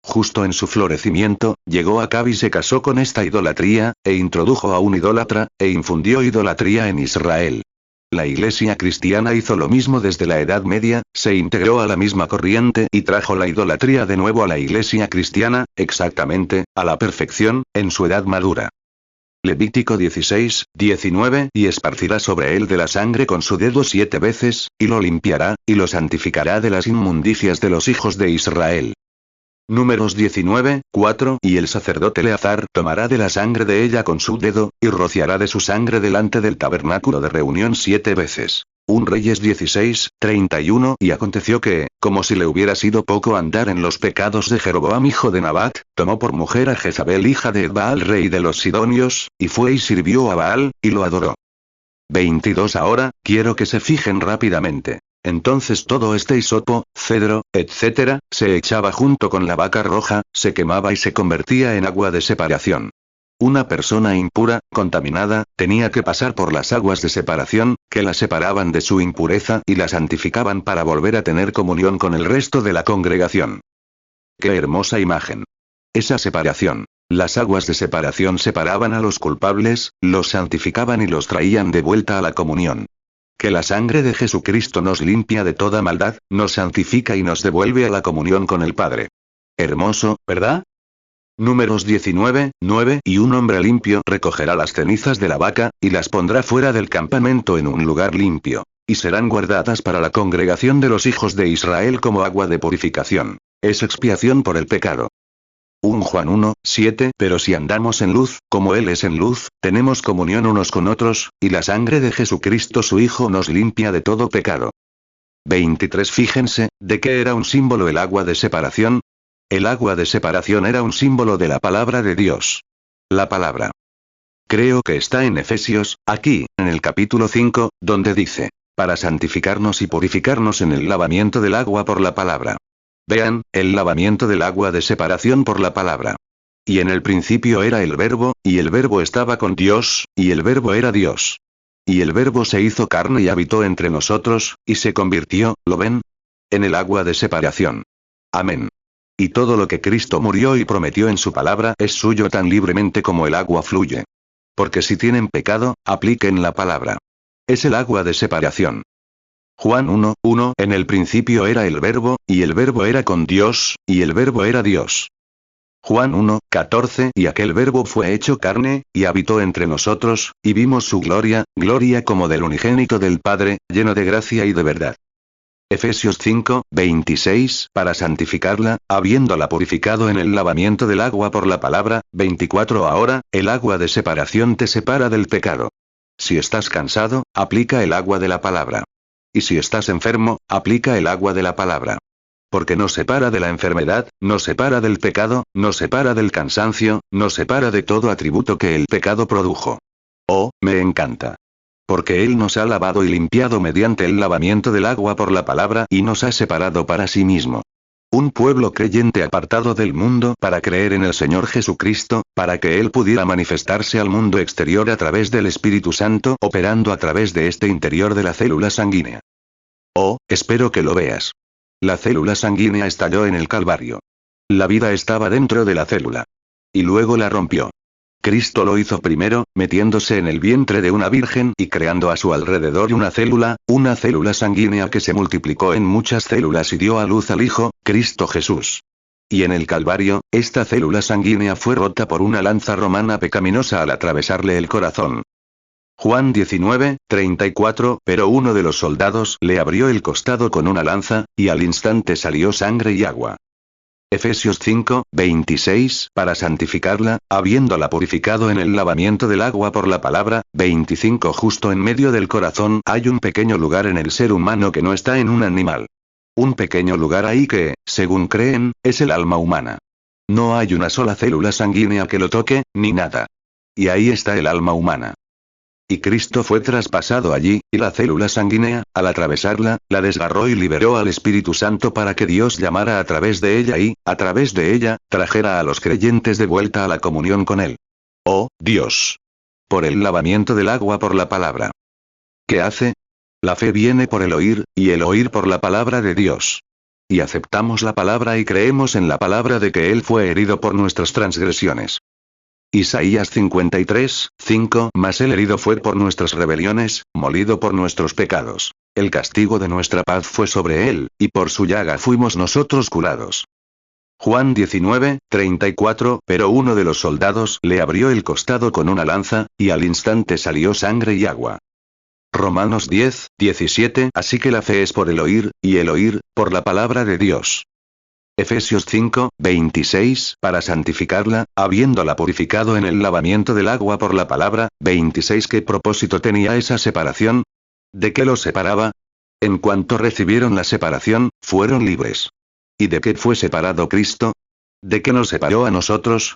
Justo en su florecimiento, llegó Acab y se casó con esta idolatría, e introdujo a un idólatra, e infundió idolatría en Israel. La Iglesia cristiana hizo lo mismo desde la Edad Media, se integró a la misma corriente y trajo la idolatría de nuevo a la Iglesia cristiana, exactamente, a la perfección, en su edad madura. Levítico 16, 19, y esparcirá sobre él de la sangre con su dedo 7 veces, y lo limpiará, y lo santificará de las inmundicias de los hijos de Israel. Números 19, 4, y el sacerdote Eleazar tomará de la sangre de ella con su dedo, y rociará de su sangre delante del tabernáculo de reunión 7 veces. 1 Reyes 16, 31, y aconteció que, como si le hubiera sido poco andar en los pecados de Jeroboam hijo de Nabat, tomó por mujer a Jezabel hija de Baal rey de los Sidonios, y fue y sirvió a Baal, y lo adoró. 22 Ahora, quiero que se fijen rápidamente. Entonces todo este hisopo, cedro, etc., se echaba junto con la vaca roja, se quemaba y se convertía en agua de separación. Una persona impura, contaminada, tenía que pasar por las aguas de separación, que la separaban de su impureza y la santificaban para volver a tener comunión con el resto de la congregación. ¡Qué hermosa imagen! Esa separación. Las aguas de separación separaban a los culpables, los santificaban y los traían de vuelta a la comunión. Que la sangre de Jesucristo nos limpia de toda maldad, nos santifica y nos devuelve a la comunión con el Padre. Hermoso, ¿verdad? Números 19, 9, y un hombre limpio recogerá las cenizas de la vaca, y las pondrá fuera del campamento en un lugar limpio. Y serán guardadas para la congregación de los hijos de Israel como agua de purificación. Es expiación por el pecado. 1 Juan 1, 7 Pero si andamos en luz, como Él es en luz, tenemos comunión unos con otros, y la sangre de Jesucristo su Hijo nos limpia de todo pecado. 23 Fíjense, ¿de qué era un símbolo el agua de separación? El agua de separación era un símbolo de la palabra de Dios. La palabra. Creo que está en Efesios, aquí, en el capítulo 5, donde dice, para santificarnos y purificarnos en el lavamiento del agua por la palabra. Vean, el lavamiento del agua de separación por la palabra. Y en el principio era el Verbo, y el Verbo estaba con Dios, y el Verbo era Dios. Y el Verbo se hizo carne y habitó entre nosotros, y se convirtió, ¿lo ven? En el agua de separación. Amén. Y todo lo que Cristo murió y prometió en su palabra es suyo tan libremente como el agua fluye. Porque si tienen pecado, apliquen la palabra. Es el agua de separación. Juan 1, 1 En el principio era el Verbo, y el Verbo era con Dios, y el Verbo era Dios. Juan 1, 14 Y aquel Verbo fue hecho carne, y habitó entre nosotros, y vimos su gloria, gloria como del unigénito del Padre, lleno de gracia y de verdad. Efesios 5, 26 Para santificarla, habiéndola purificado en el lavamiento del agua por la palabra. 24 Ahora, el agua de separación te separa del pecado. Si estás cansado, aplica el agua de la palabra. Y si estás enfermo, aplica el agua de la palabra. Porque nos separa de la enfermedad, nos separa del pecado, nos separa del cansancio, nos separa de todo atributo que el pecado produjo. Oh, me encanta. Porque Él nos ha lavado y limpiado mediante el lavamiento del agua por la palabra y nos ha separado para sí mismo. Un pueblo creyente apartado del mundo para creer en el Señor Jesucristo, para que Él pudiera manifestarse al mundo exterior a través del Espíritu Santo operando a través de este interior de la célula sanguínea. Oh, espero que lo veas. La célula sanguínea estalló en el Calvario. La vida estaba dentro de la célula. Y luego la rompió. Cristo lo hizo primero, metiéndose en el vientre de una virgen y creando a su alrededor una célula sanguínea que se multiplicó en muchas células y dio a luz al Hijo, Cristo Jesús. Y en el Calvario, esta célula sanguínea fue rota por una lanza romana pecaminosa al atravesarle el corazón. Juan 19, 34 Pero uno de los soldados le abrió el costado con una lanza, y al instante salió sangre y agua. Efesios 5, 26, para santificarla, habiéndola purificado en el lavamiento del agua por la palabra. 25. Justo en medio del corazón hay un pequeño lugar en el ser humano que no está en un animal. Un pequeño lugar ahí que, según creen, es el alma humana. No hay una sola célula sanguínea que lo toque, ni nada. Y ahí está el alma humana. Y Cristo fue traspasado allí, y la célula sanguínea, al atravesarla, la desgarró y liberó al Espíritu Santo para que Dios llamara a través de ella y, a través de ella, trajera a los creyentes de vuelta a la comunión con Él. Oh, Dios. Por el lavamiento del agua por la palabra. ¿Qué hace? La fe viene por el oír, y el oír por la palabra de Dios. Y aceptamos la palabra y creemos en la palabra de que Él fue herido por nuestras transgresiones. Isaías 53, 5. Mas Él herido fue por nuestras rebeliones, molido por nuestros pecados. El castigo de nuestra paz fue sobre Él, y por su llaga fuimos nosotros curados. Juan 19, 34. Pero uno de los soldados le abrió el costado con una lanza, y al instante salió sangre y agua. Romanos 10, 17. Así que la fe es por el oír, y el oír, por la palabra de Dios. Efesios 5, 26, para santificarla, habiéndola purificado en el lavamiento del agua por la palabra. 26. ¿Qué propósito tenía esa separación? ¿De qué los separaba? En cuanto recibieron la separación, fueron libres. ¿Y de qué fue separado Cristo? ¿De qué nos separó a nosotros?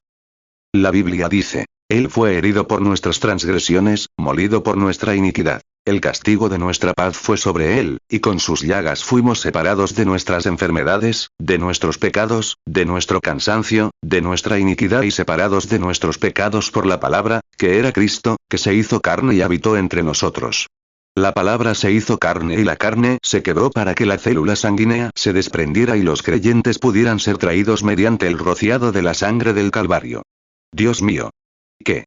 La Biblia dice, Él fue herido por nuestras transgresiones, molido por nuestra iniquidad. El castigo de nuestra paz fue sobre Él, y con sus llagas fuimos separados de nuestras enfermedades, de nuestros pecados, de nuestro cansancio, de nuestra iniquidad y separados de nuestros pecados por la palabra, que era Cristo, que se hizo carne y habitó entre nosotros. La palabra se hizo carne y la carne se quebró para que la célula sanguínea se desprendiera y los creyentes pudieran ser traídos mediante el rociado de la sangre del Calvario. Dios mío. ¿Qué?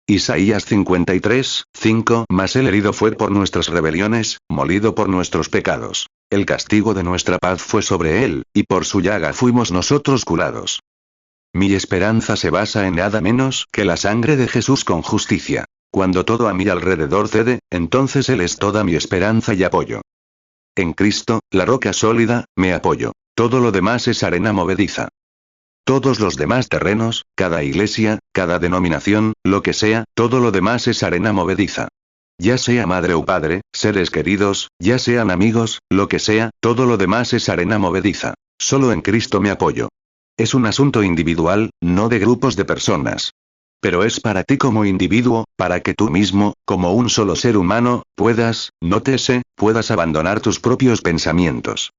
Isaías 53, 5. Mas Él herido fue por nuestras rebeliones, molido por nuestros pecados. El castigo de nuestra paz fue sobre Él, y por su llaga fuimos nosotros curados. Mi esperanza se basa en nada menos que la sangre de Jesús con justicia. Cuando todo a mi alrededor cede, entonces Él es toda mi esperanza y apoyo. En Cristo, la roca sólida, me apoyo. Todo lo demás es arena movediza. Todos los demás terrenos, cada iglesia, cada denominación, lo que sea, todo lo demás es arena movediza. Ya sea madre o padre, seres queridos, ya sean amigos, lo que sea, todo lo demás es arena movediza. Solo en Cristo me apoyo. Es un asunto individual, no de grupos de personas. Pero es para ti como individuo, para que tú mismo, como un solo ser humano, puedas abandonar tus propios pensamientos.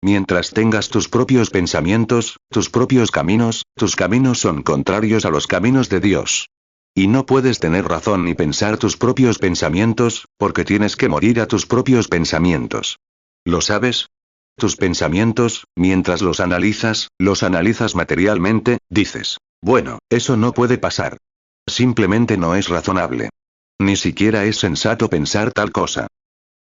Mientras tengas tus propios pensamientos, tus propios caminos, tus caminos son contrarios a los caminos de Dios. Y no puedes tener razón ni pensar tus propios pensamientos, porque tienes que morir a tus propios pensamientos. ¿Lo sabes? Tus pensamientos, mientras los analizas materialmente, dices, bueno, eso no puede pasar. Simplemente no es razonable. Ni siquiera es sensato pensar tal cosa.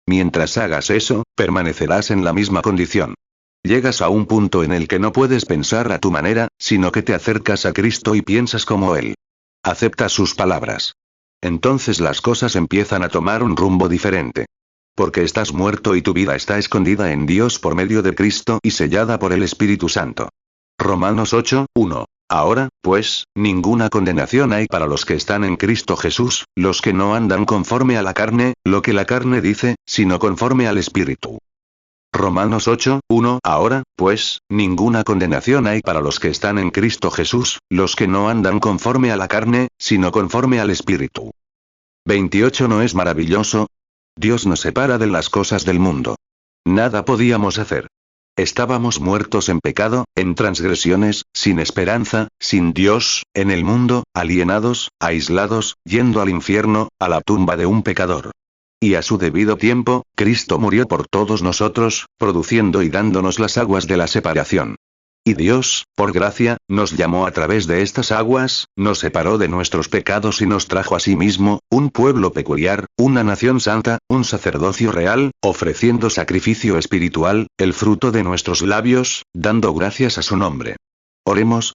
Mientras hagas eso, permanecerás en la misma condición. Llegas a un punto en el que no puedes pensar a tu manera, sino que te acercas a Cristo y piensas como Él. Aceptas sus palabras. Entonces las cosas empiezan a tomar un rumbo diferente. Porque estás muerto y tu vida está escondida en Dios por medio de Cristo y sellada por el Espíritu Santo. Romanos 8, 1. Ahora, pues, ninguna condenación hay para los que están en Cristo Jesús, los que no andan conforme a la carne, lo que la carne dice, sino conforme al Espíritu. Romanos 8, 1. Ahora, pues, ninguna condenación hay para los que están en Cristo Jesús, los que no andan conforme a la carne, sino conforme al Espíritu. 28. ¿No es maravilloso? Dios nos separa de las cosas del mundo. Nada podíamos hacer. Estábamos muertos en pecado, en transgresiones, sin esperanza, sin Dios, en el mundo, alienados, aislados, yendo al infierno, a la tumba de un pecador. Y a su debido tiempo, Cristo murió por todos nosotros, produciendo y dándonos las aguas de la separación. Y Dios, por gracia, nos llamó a través de estas aguas, nos separó de nuestros pecados y nos trajo a sí mismo, un pueblo peculiar, una nación santa, un sacerdocio real, ofreciendo sacrificio espiritual, el fruto de nuestros labios, dando gracias a su nombre. Oremos.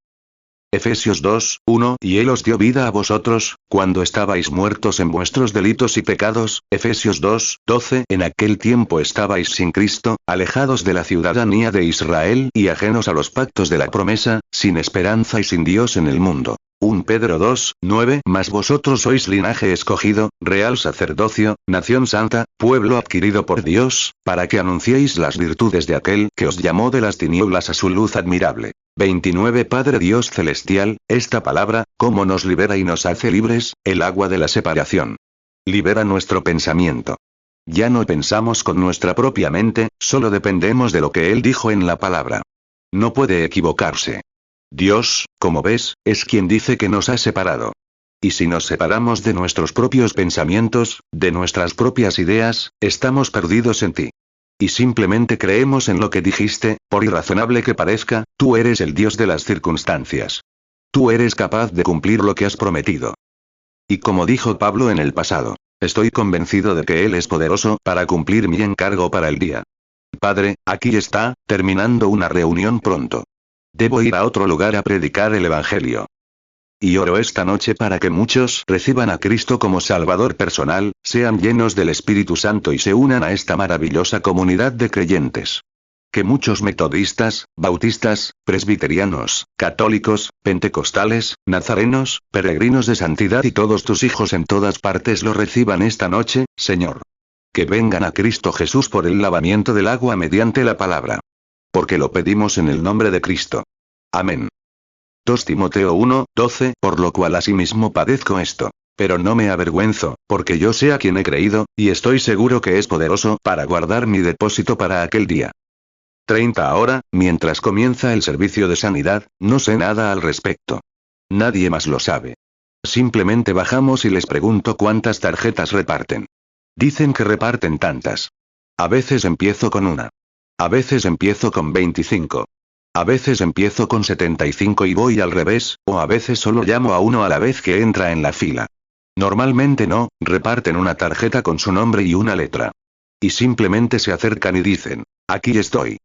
Efesios 2, 1 Y Él os dio vida a vosotros, cuando estabais muertos en vuestros delitos y pecados, Efesios 2, 12 En aquel tiempo estabais sin Cristo, alejados de la ciudadanía de Israel y ajenos a los pactos de la promesa, sin esperanza y sin Dios en el mundo. 1 Pedro 2, 9 Mas vosotros sois linaje escogido, real sacerdocio, nación santa, pueblo adquirido por Dios, para que anunciéis las virtudes de aquel que os llamó de las tinieblas a su luz admirable. 29 Padre Dios celestial, esta palabra, cómo nos libera y nos hace libres, el agua de la separación. Libera nuestro pensamiento. Ya no pensamos con nuestra propia mente, solo dependemos de lo que Él dijo en la palabra. No puede equivocarse. Dios, como ves, es quien dice que nos ha separado. Y si nos separamos de nuestros propios pensamientos, de nuestras propias ideas, estamos perdidos en ti. Y simplemente creemos en lo que dijiste, por irrazonable que parezca, tú eres el Dios de las circunstancias. Tú eres capaz de cumplir lo que has prometido. Y como dijo Pablo en el pasado, estoy convencido de que Él es poderoso para cumplir mi encargo para el día. Padre, aquí está, terminando una reunión pronto. Debo ir a otro lugar a predicar el Evangelio. Y oro esta noche para que muchos reciban a Cristo como Salvador personal, sean llenos del Espíritu Santo y se unan a esta maravillosa comunidad de creyentes. Que muchos metodistas, bautistas, presbiterianos, católicos, pentecostales, nazarenos, peregrinos de santidad y todos tus hijos en todas partes lo reciban esta noche, Señor. Que vengan a Cristo Jesús por el lavamiento del agua mediante la palabra. Porque lo pedimos en el nombre de Cristo. Amén. 2 Timoteo 1, 12 Por lo cual asimismo padezco esto. Pero no me avergüenzo, porque yo sé a quien he creído, y estoy seguro que es poderoso para guardar mi depósito para aquel día. 30 Ahora, mientras comienza el servicio de sanidad, no sé nada al respecto. Nadie más lo sabe. Simplemente bajamos y les pregunto cuántas tarjetas reparten. Dicen que reparten tantas. A veces empiezo con una. A veces empiezo con 25. A veces empiezo con 75 y voy al revés, o a veces solo llamo a uno a la vez que entra en la fila. Normalmente no, reparten una tarjeta con su nombre y una letra. Y simplemente se acercan y dicen, aquí estoy.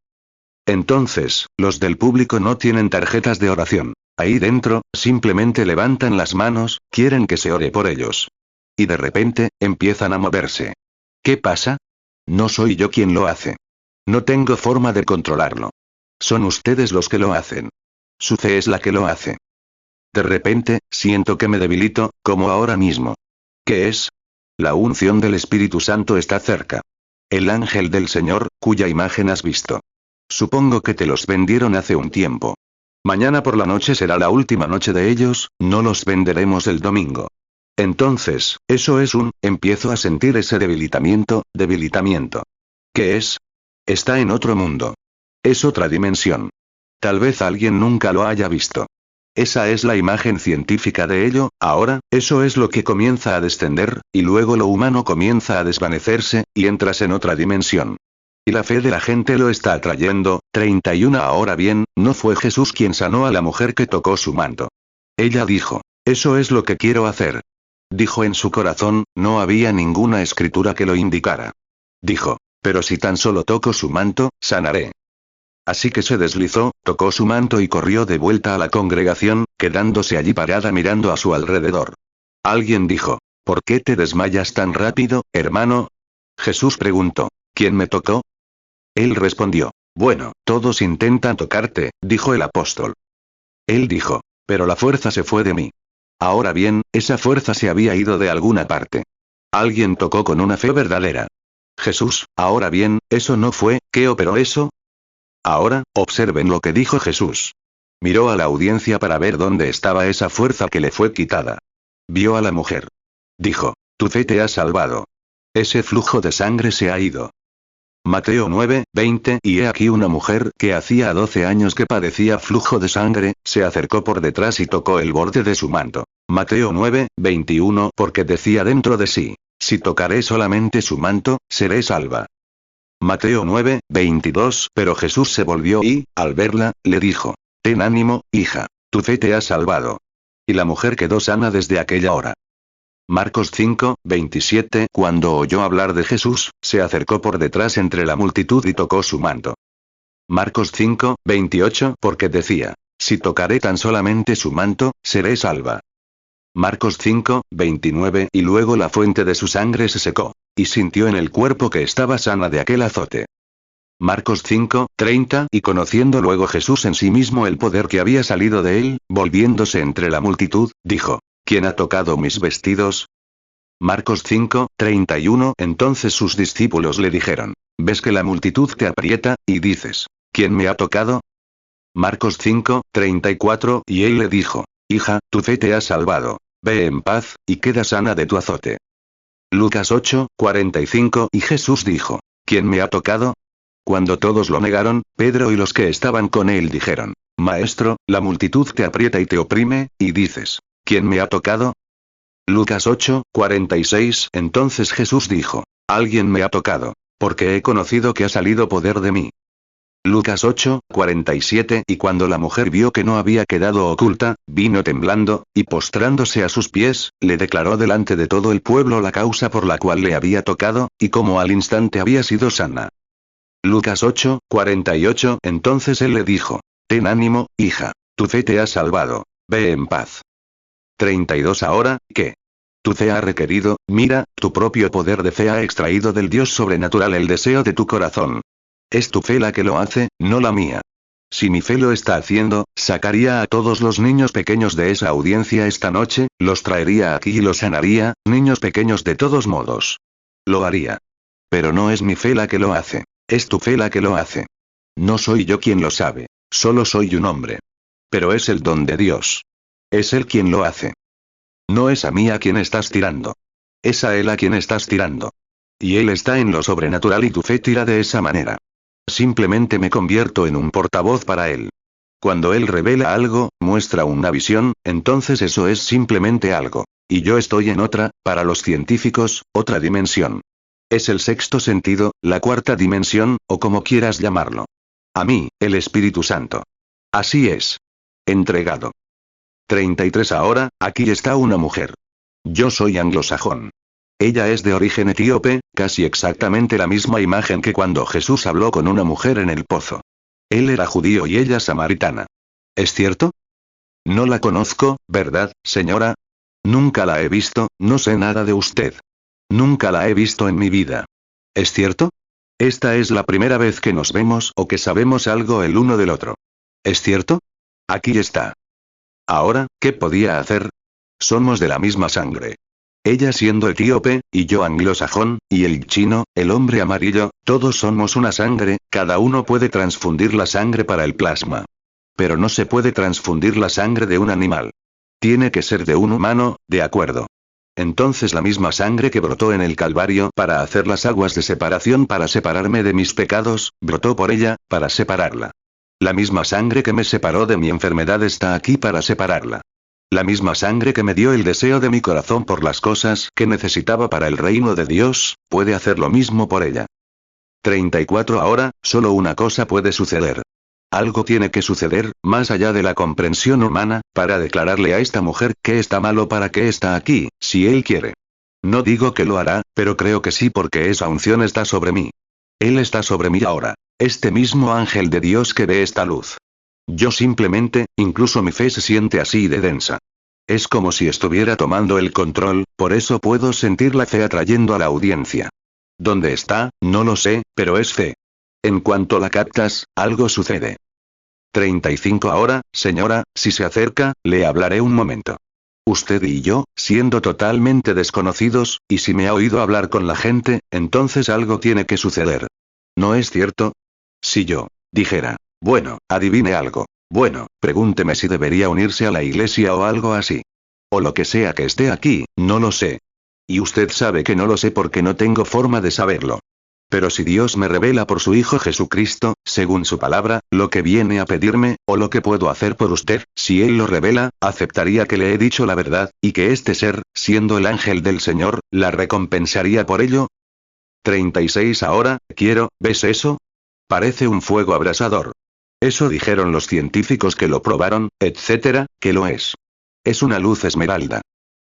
Entonces, los del público no tienen tarjetas de oración. Ahí dentro, simplemente levantan las manos, quieren que se ore por ellos. Y de repente, empiezan a moverse. ¿Qué pasa? No soy yo quien lo hace. No tengo forma de controlarlo. Son ustedes los que lo hacen. Su fe es la que lo hace. De repente, siento que me debilito, como ahora mismo. ¿Qué es? La unción del Espíritu Santo está cerca. El ángel del Señor, cuya imagen has visto. Supongo que te los vendieron hace un tiempo. Mañana por la noche será la última noche de ellos, no los venderemos el domingo. Entonces, eso es empiezo a sentir ese debilitamiento. ¿Qué es? Está en otro mundo. Es otra dimensión. Tal vez alguien nunca lo haya visto. Esa es la imagen científica de ello, ahora, eso es lo que comienza a descender, y luego lo humano comienza a desvanecerse, y entras en otra dimensión. Y la fe de la gente lo está atrayendo. 31 Ahora bien, no fue Jesús quien sanó a la mujer que tocó su manto. Ella dijo, eso es lo que quiero hacer. Dijo en su corazón, no había ninguna escritura que lo indicara. Dijo, pero si tan solo toco su manto, sanaré. Así que se deslizó, tocó su manto y corrió de vuelta a la congregación, quedándose allí parada mirando a su alrededor. Alguien dijo, ¿por qué te desmayas tan rápido, hermano? Jesús preguntó, ¿quién me tocó? Él respondió, bueno, todos intentan tocarte, dijo el apóstol. Él dijo, pero la fuerza se fue de mí. Ahora bien, esa fuerza se había ido de alguna parte. Alguien tocó con una fe verdadera. Jesús, ahora bien, eso no fue, ¿qué operó eso? Ahora, observen lo que dijo Jesús. Miró a la audiencia para ver dónde estaba esa fuerza que le fue quitada. Vio a la mujer. Dijo, tu fe te ha salvado. Ese flujo de sangre se ha ido. Mateo 9, 20 Y he aquí una mujer que hacía 12 años que padecía flujo de sangre, se acercó por detrás y tocó el borde de su manto. Mateo 9, 21 Porque decía dentro de sí, si tocaré solamente su manto, seré salva. Mateo 9, 22 Pero Jesús se volvió y, al verla, le dijo, ten ánimo, hija, tu fe te ha salvado. Y la mujer quedó sana desde aquella hora. Marcos 5, 27 Cuando oyó hablar de Jesús, se acercó por detrás entre la multitud y tocó su manto. Marcos 5, 28 Porque decía, Si tocaré tan solamente su manto, seré salva. Marcos 5, 29. Y luego la fuente de su sangre se secó. Y sintió en el cuerpo que estaba sana de aquel azote. Marcos 5, 30. Y conociendo luego Jesús en sí mismo el poder que había salido de él, volviéndose entre la multitud, dijo: ¿Quién ha tocado mis vestidos? Marcos 5, 31. Entonces sus discípulos le dijeron: ¿Ves que la multitud te aprieta, y dices: ¿Quién me ha tocado? Marcos 5, 34. Y él le dijo: Hija, tu fe te ha salvado. Ve en paz, y queda sana de tu azote. Lucas 8, 45. Y Jesús dijo: ¿Quién me ha tocado? Cuando todos lo negaron, Pedro y los que estaban con él dijeron: Maestro, la multitud te aprieta y te oprime, y dices: ¿Quién me ha tocado? Lucas 8, 46. Entonces Jesús dijo: Alguien me ha tocado, porque he conocido que ha salido poder de mí. Lucas 8, 47. Y cuando la mujer vio que no había quedado oculta, vino temblando, y postrándose a sus pies, le declaró delante de todo el pueblo la causa por la cual le había tocado, y cómo al instante había sido sana. Lucas 8, 48. Entonces él le dijo: Ten ánimo, hija, tu fe te ha salvado, ve en paz. 32. Ahora, ¿qué? Tu fe ha requerido, mira, tu propio poder de fe ha extraído del Dios sobrenatural el deseo de tu corazón. Es tu fe la que lo hace, no la mía. Si mi fe lo está haciendo, sacaría a todos los niños pequeños de esa audiencia esta noche, los traería aquí y los sanaría, niños pequeños de todos modos. Lo haría. Pero no es mi fe la que lo hace. Es tu fe la que lo hace. No soy yo quien lo sabe. Solo soy un hombre. Pero es el don de Dios. Es Él quien lo hace. No es a mí a quien estás tirando. Es a Él a quien estás tirando. Y Él está en lo sobrenatural y tu fe tira de esa manera. Simplemente me convierto en un portavoz para Él. Cuando Él revela algo, muestra una visión, entonces eso es simplemente algo. Y yo estoy en otra, para los científicos, otra dimensión. Es el sexto sentido, la cuarta dimensión, o como quieras llamarlo. A mí, el Espíritu Santo. Así es. Entregado. 33. Ahora, aquí está una mujer. Yo soy anglosajón. Ella es de origen etíope, casi exactamente la misma imagen que cuando Jesús habló con una mujer en el pozo. Él era judío y ella samaritana. ¿Es cierto? No la conozco, ¿verdad, señora? Nunca la he visto, no sé nada de usted. Nunca la he visto en mi vida. ¿Es cierto? Esta es la primera vez que nos vemos o que sabemos algo el uno del otro. ¿Es cierto? Aquí está. Ahora, ¿qué podía hacer? Somos de la misma sangre. Ella siendo etíope, y yo anglosajón, y el chino, el hombre amarillo, todos somos una sangre, cada uno puede transfundir la sangre para el plasma. Pero no se puede transfundir la sangre de un animal. Tiene que ser de un humano, ¿de acuerdo? Entonces la misma sangre que brotó en el Calvario para hacer las aguas de separación para separarme de mis pecados, brotó por ella, para separarla. La misma sangre que me separó de mi enfermedad está aquí para separarla. La misma sangre que me dio el deseo de mi corazón por las cosas que necesitaba para el reino de Dios, puede hacer lo mismo por ella. 34. Ahora, solo una cosa puede suceder. Algo tiene que suceder, más allá de la comprensión humana, para declararle a esta mujer que está malo para que está aquí, si Él quiere. No digo que lo hará, pero creo que sí porque esa unción está sobre mí. Él está sobre mí ahora. Este mismo ángel de Dios que ve esta luz. Yo simplemente, incluso mi fe se siente así de densa. Es como si estuviera tomando el control, por eso puedo sentir la fe atrayendo a la audiencia. ¿Dónde está? No lo sé, pero es fe. En cuanto la captas, algo sucede. 35. Ahora, señora, si se acerca, le hablaré un momento. Usted y yo, siendo totalmente desconocidos, y si me ha oído hablar con la gente, entonces algo tiene que suceder. ¿No es cierto? Si yo dijera, bueno, adivine algo. Bueno, pregúnteme si debería unirse a la iglesia o algo así. O lo que sea que esté aquí, no lo sé. Y usted sabe que no lo sé porque no tengo forma de saberlo. Pero si Dios me revela por su Hijo Jesucristo, según su palabra, lo que viene a pedirme, o lo que puedo hacer por usted, si Él lo revela, aceptaría que le he dicho la verdad, y que este ser, siendo el ángel del Señor, la recompensaría por ello. 36. Ahora, quiero, ¿ves eso? Parece un fuego abrasador. Eso dijeron los científicos que lo probaron, etcétera, que lo es. Es una luz esmeralda.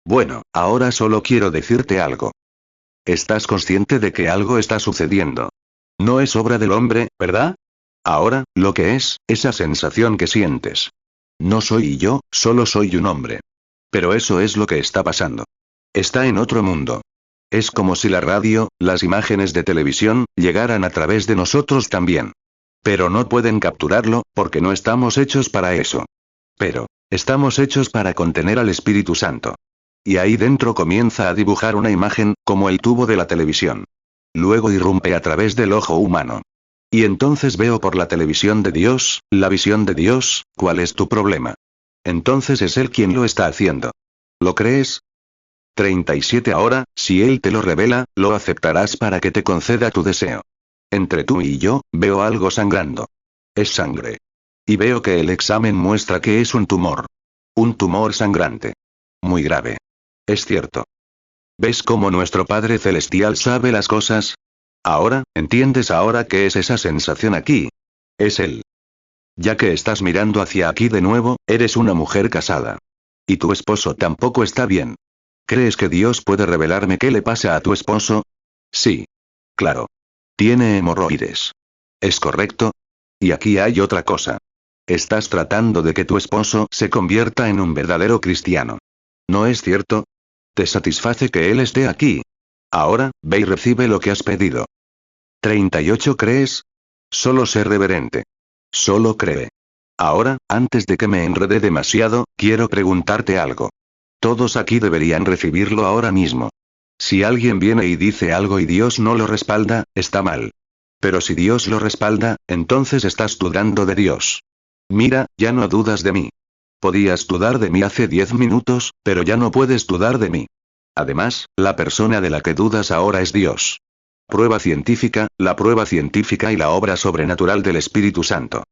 Bueno, ahora solo quiero decirte algo. Estás consciente de que algo está sucediendo. No es obra del hombre, ¿verdad? Ahora, lo que es, esa sensación que sientes. No soy yo, solo soy un hombre. Pero eso es lo que está pasando. Está en otro mundo. Es como si la radio, las imágenes de televisión, llegaran a través de nosotros también. Pero no pueden capturarlo, porque no estamos hechos para eso. Pero, estamos hechos para contener al Espíritu Santo. Y ahí dentro comienza a dibujar una imagen, como el tubo de la televisión. Luego irrumpe a través del ojo humano. Y entonces veo por la televisión de Dios, la visión de Dios, ¿cuál es tu problema? Entonces es Él quien lo está haciendo. ¿Lo crees? 37 Ahora, si Él te lo revela, lo aceptarás para que te conceda tu deseo. Entre tú y yo, veo algo sangrando. Es sangre. Y veo que el examen muestra que es un tumor. Un tumor sangrante. Muy grave. Es cierto. ¿Ves cómo nuestro Padre Celestial sabe las cosas? Ahora, ¿entiendes ahora qué es esa sensación aquí? Es Él. Ya que estás mirando hacia aquí de nuevo, eres una mujer casada. Y tu esposo tampoco está bien. ¿Crees que Dios puede revelarme qué le pasa a tu esposo? Sí. Claro. Tiene hemorroides. ¿Es correcto? Y aquí hay otra cosa. Estás tratando de que tu esposo se convierta en un verdadero cristiano. ¿No es cierto? ¿Te satisface que él esté aquí? Ahora, ve y recibe lo que has pedido. 38 ¿Crees? Solo sé reverente. Solo cree. Ahora, antes de que me enrede demasiado, quiero preguntarte algo. Todos aquí deberían recibirlo ahora mismo. Si alguien viene y dice algo y Dios no lo respalda, está mal. Pero si Dios lo respalda, entonces estás dudando de Dios. Mira, ya no dudas de mí. Podías dudar de mí hace 10 minutos, pero ya no puedes dudar de mí. Además, la persona de la que dudas ahora es Dios. Prueba científica, la prueba científica y la obra sobrenatural del Espíritu Santo.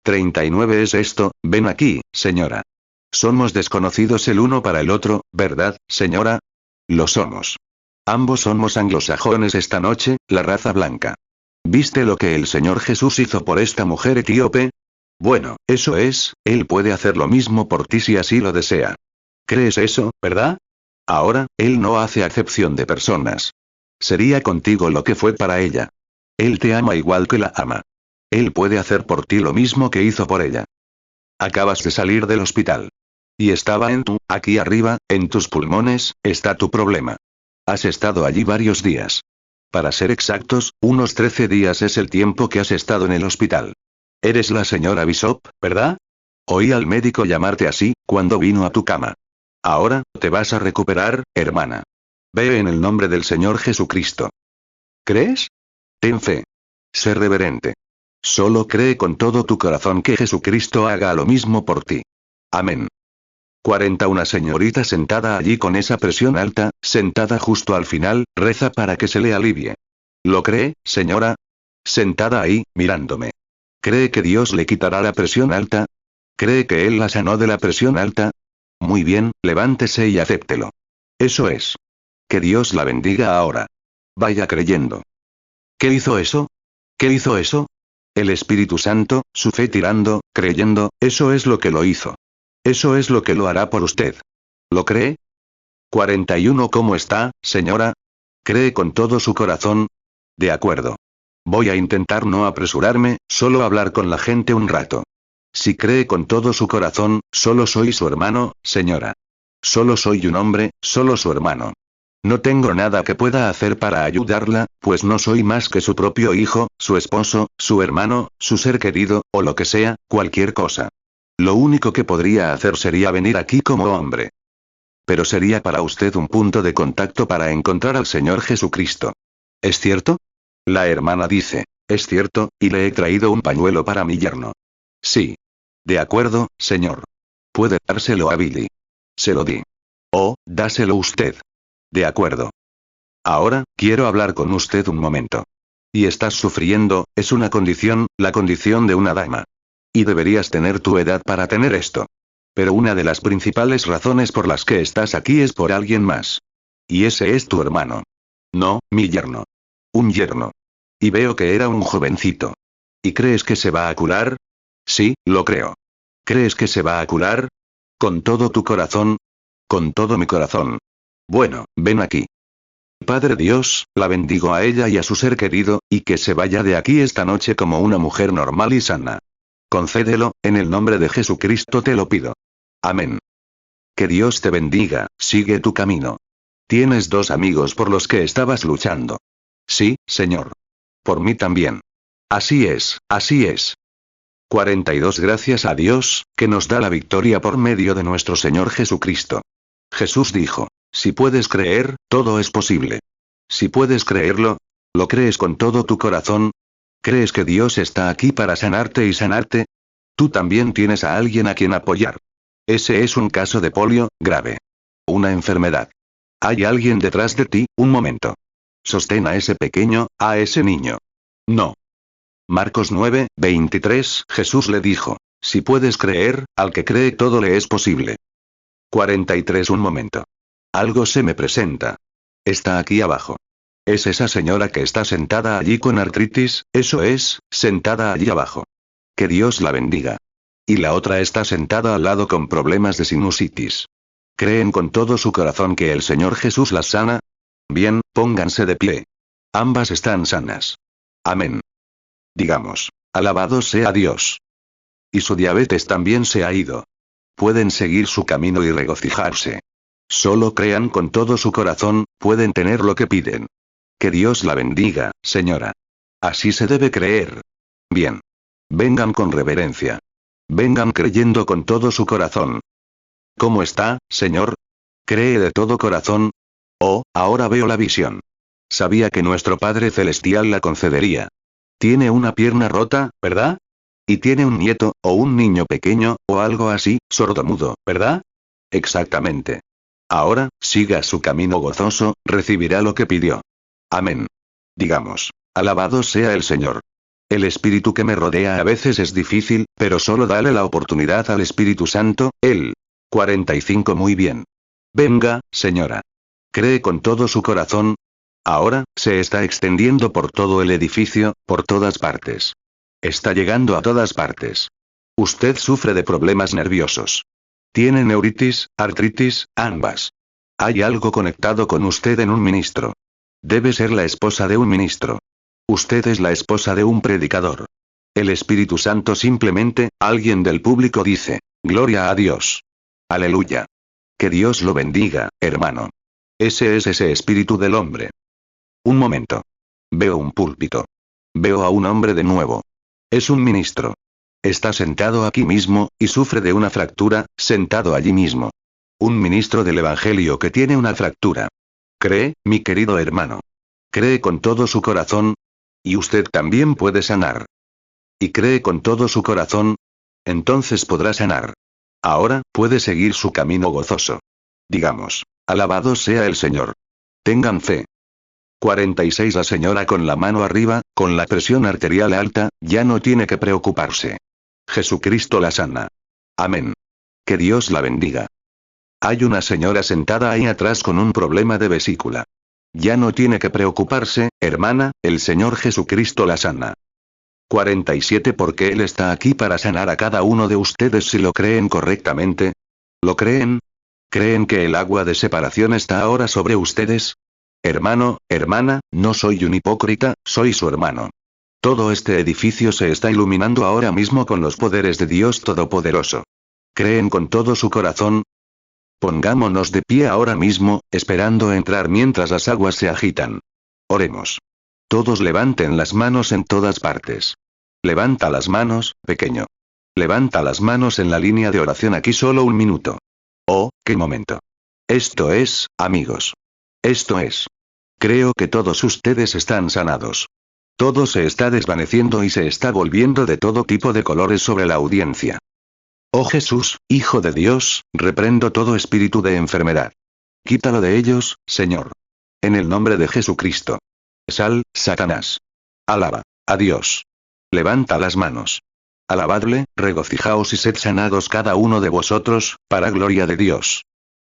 39 Es esto, ven aquí, señora. Somos desconocidos el uno para el otro, ¿verdad, señora? Lo somos. Ambos somos anglosajones esta noche, la raza blanca. ¿Viste lo que el Señor Jesús hizo por esta mujer etíope? Bueno, eso es, Él puede hacer lo mismo por ti si así lo desea. ¿Crees eso, verdad? Ahora, Él no hace acepción de personas. Sería contigo lo que fue para ella. Él te ama igual que la ama. Él puede hacer por ti lo mismo que hizo por ella. Acabas de salir del hospital. Y estaba aquí arriba, en tus pulmones, está tu problema. Has estado allí varios días. Para ser exactos, unos 13 días es el tiempo que has estado en el hospital. Eres la señora Bishop, ¿verdad? Oí al médico llamarte así, cuando vino a tu cama. Ahora, te vas a recuperar, hermana. Ve en el nombre del Señor Jesucristo. ¿Crees? Ten fe. Sé reverente. Solo cree con todo tu corazón que Jesucristo haga lo mismo por ti. Amén. 40 Una señorita sentada allí con esa presión alta, sentada justo al final, reza para que se le alivie. ¿Lo cree, señora? Sentada ahí, mirándome. ¿Cree que Dios le quitará la presión alta? ¿Cree que Él la sanó de la presión alta? Muy bien, levántese y acéptelo. Eso es. Que Dios la bendiga ahora. Vaya creyendo. ¿Qué hizo eso? ¿Qué hizo eso? El Espíritu Santo, su fe tirando, creyendo, eso es lo que lo hizo. Eso es lo que lo hará por usted. ¿Lo cree? 41 ¿Cómo está, señora? ¿Cree con todo su corazón? De acuerdo. Voy a intentar no apresurarme, solo hablar con la gente un rato. Si cree con todo su corazón, solo soy su hermano, señora. Solo soy un hombre, solo su hermano. No tengo nada que pueda hacer para ayudarla, pues no soy más que su propio hijo, su esposo, su hermano, su ser querido, o lo que sea, cualquier cosa. Lo único que podría hacer sería venir aquí como hombre. Pero sería para usted un punto de contacto para encontrar al Señor Jesucristo. ¿Es cierto? La hermana dice, es cierto, y le he traído un pañuelo para mi yerno. Sí. De acuerdo, señor. Puede dárselo a Billy. Se lo di. Oh, dáselo usted. De acuerdo. Ahora, quiero hablar con usted un momento. Y estás sufriendo, es una condición, la condición de una dama. Y deberías tener tu edad para tener esto. Pero una de las principales razones por las que estás aquí es por alguien más. Y ese es tu hermano. No, mi yerno. Un yerno. Y veo que era un jovencito. ¿Y crees que se va a curar? Sí, lo creo. ¿Crees que se va a curar? ¿Con todo tu corazón? Con todo mi corazón. Bueno, ven aquí. Padre Dios, la bendigo a ella y a su ser querido, y que se vaya de aquí esta noche como una mujer normal y sana. concédelo, en el nombre de Jesucristo te lo pido. Amén. Que Dios te bendiga, sigue tu camino. Tienes 2 amigos por los que estabas luchando. Sí, Señor. Por mí también. Así es, así es. 42 Gracias a Dios, que nos da la victoria por medio de nuestro Señor Jesucristo. Jesús dijo, si puedes creer, todo es posible. Si puedes creerlo, ¿lo crees con todo tu corazón? ¿Crees que Dios está aquí para sanarte y sanarte? Tú también tienes a alguien a quien apoyar. Ese es un caso de polio, grave. Una enfermedad. Hay alguien detrás de ti, un momento. Sostén a ese pequeño, a ese niño. No. Marcos 9:23 Jesús le dijo, si puedes creer, al que cree todo le es posible. 43 Un momento. Algo se me presenta. Está aquí abajo. Es esa señora que está sentada allí con artritis, eso es, sentada allí abajo. Que Dios la bendiga. Y la otra está sentada al lado con problemas de sinusitis. ¿Creen con todo su corazón que el Señor Jesús las sana? Bien, pónganse de pie. Ambas están sanas. Amén. Digamos, alabado sea Dios. Y su diabetes también se ha ido. Pueden seguir su camino y regocijarse. Solo crean con todo su corazón, pueden tener lo que piden. Que Dios la bendiga, señora. Así se debe creer. Bien. Vengan con reverencia. Vengan creyendo con todo su corazón. ¿Cómo está, Señor? ¿Cree de todo corazón? Oh, ahora veo la visión. Sabía que nuestro Padre Celestial la concedería. Tiene una pierna rota, ¿verdad? Y tiene un nieto, o un niño pequeño, o algo así, sordomudo, ¿verdad? Exactamente. Ahora, siga su camino gozoso, recibirá lo que pidió. Amén. Digamos, alabado sea el Señor. El espíritu que me rodea a veces es difícil, pero solo dale la oportunidad al Espíritu Santo, Él. 45 Muy bien. Venga, señora. ¿Cree con todo su corazón? Ahora, se está extendiendo por todo el edificio, por todas partes. Está llegando a todas partes. Usted sufre de problemas nerviosos. Tiene neuritis, artritis, ambas. Hay algo conectado con usted en un ministro. Debe ser la esposa de un ministro. Usted es la esposa de un predicador. El Espíritu Santo simplemente, alguien del público dice, gloria a Dios. Aleluya. Que Dios lo bendiga, hermano. Ese es ese espíritu del hombre. Un momento. Veo un púlpito. Veo a un hombre de nuevo. Es un ministro. Está sentado aquí mismo, y sufre de una fractura, sentado allí mismo. Un ministro del Evangelio que tiene una fractura. ¿Cree, mi querido hermano? ¿Cree con todo su corazón? Y usted también puede sanar. ¿Y cree con todo su corazón? Entonces podrá sanar. Ahora, puede seguir su camino gozoso. Digamos, alabado sea el Señor. Tengan fe. 46 La señora con la mano arriba, con la presión arterial alta, ya no tiene que preocuparse. Jesucristo la sana. Amén. Que Dios la bendiga. Hay una señora sentada ahí atrás con un problema de vesícula. Ya no tiene que preocuparse, hermana, el Señor Jesucristo la sana. 47 Porque Él está aquí para sanar a cada uno de ustedes si lo creen correctamente. ¿Lo creen? ¿Creen que el agua de separación está ahora sobre ustedes? Hermano, hermana, no soy un hipócrita, soy su hermano. Todo este edificio se está iluminando ahora mismo con los poderes de Dios Todopoderoso. ¿Creen con todo su corazón? Pongámonos de pie ahora mismo, esperando entrar mientras las aguas se agitan. Oremos. Todos levanten las manos en todas partes. Levanta las manos, pequeño. Levanta las manos en la línea de oración aquí solo un minuto. Oh, qué momento. Esto es, amigos. Esto es. Creo que todos ustedes están sanados. Todo se está desvaneciendo y se está volviendo de todo tipo de colores sobre la audiencia. Oh Jesús, Hijo de Dios, reprendo todo espíritu de enfermedad. Quítalo de ellos, Señor. En el nombre de Jesucristo. Sal, Satanás. Alaba a Dios. Levanta las manos. Alabadle, regocijaos y sed sanados cada uno de vosotros, para gloria de Dios.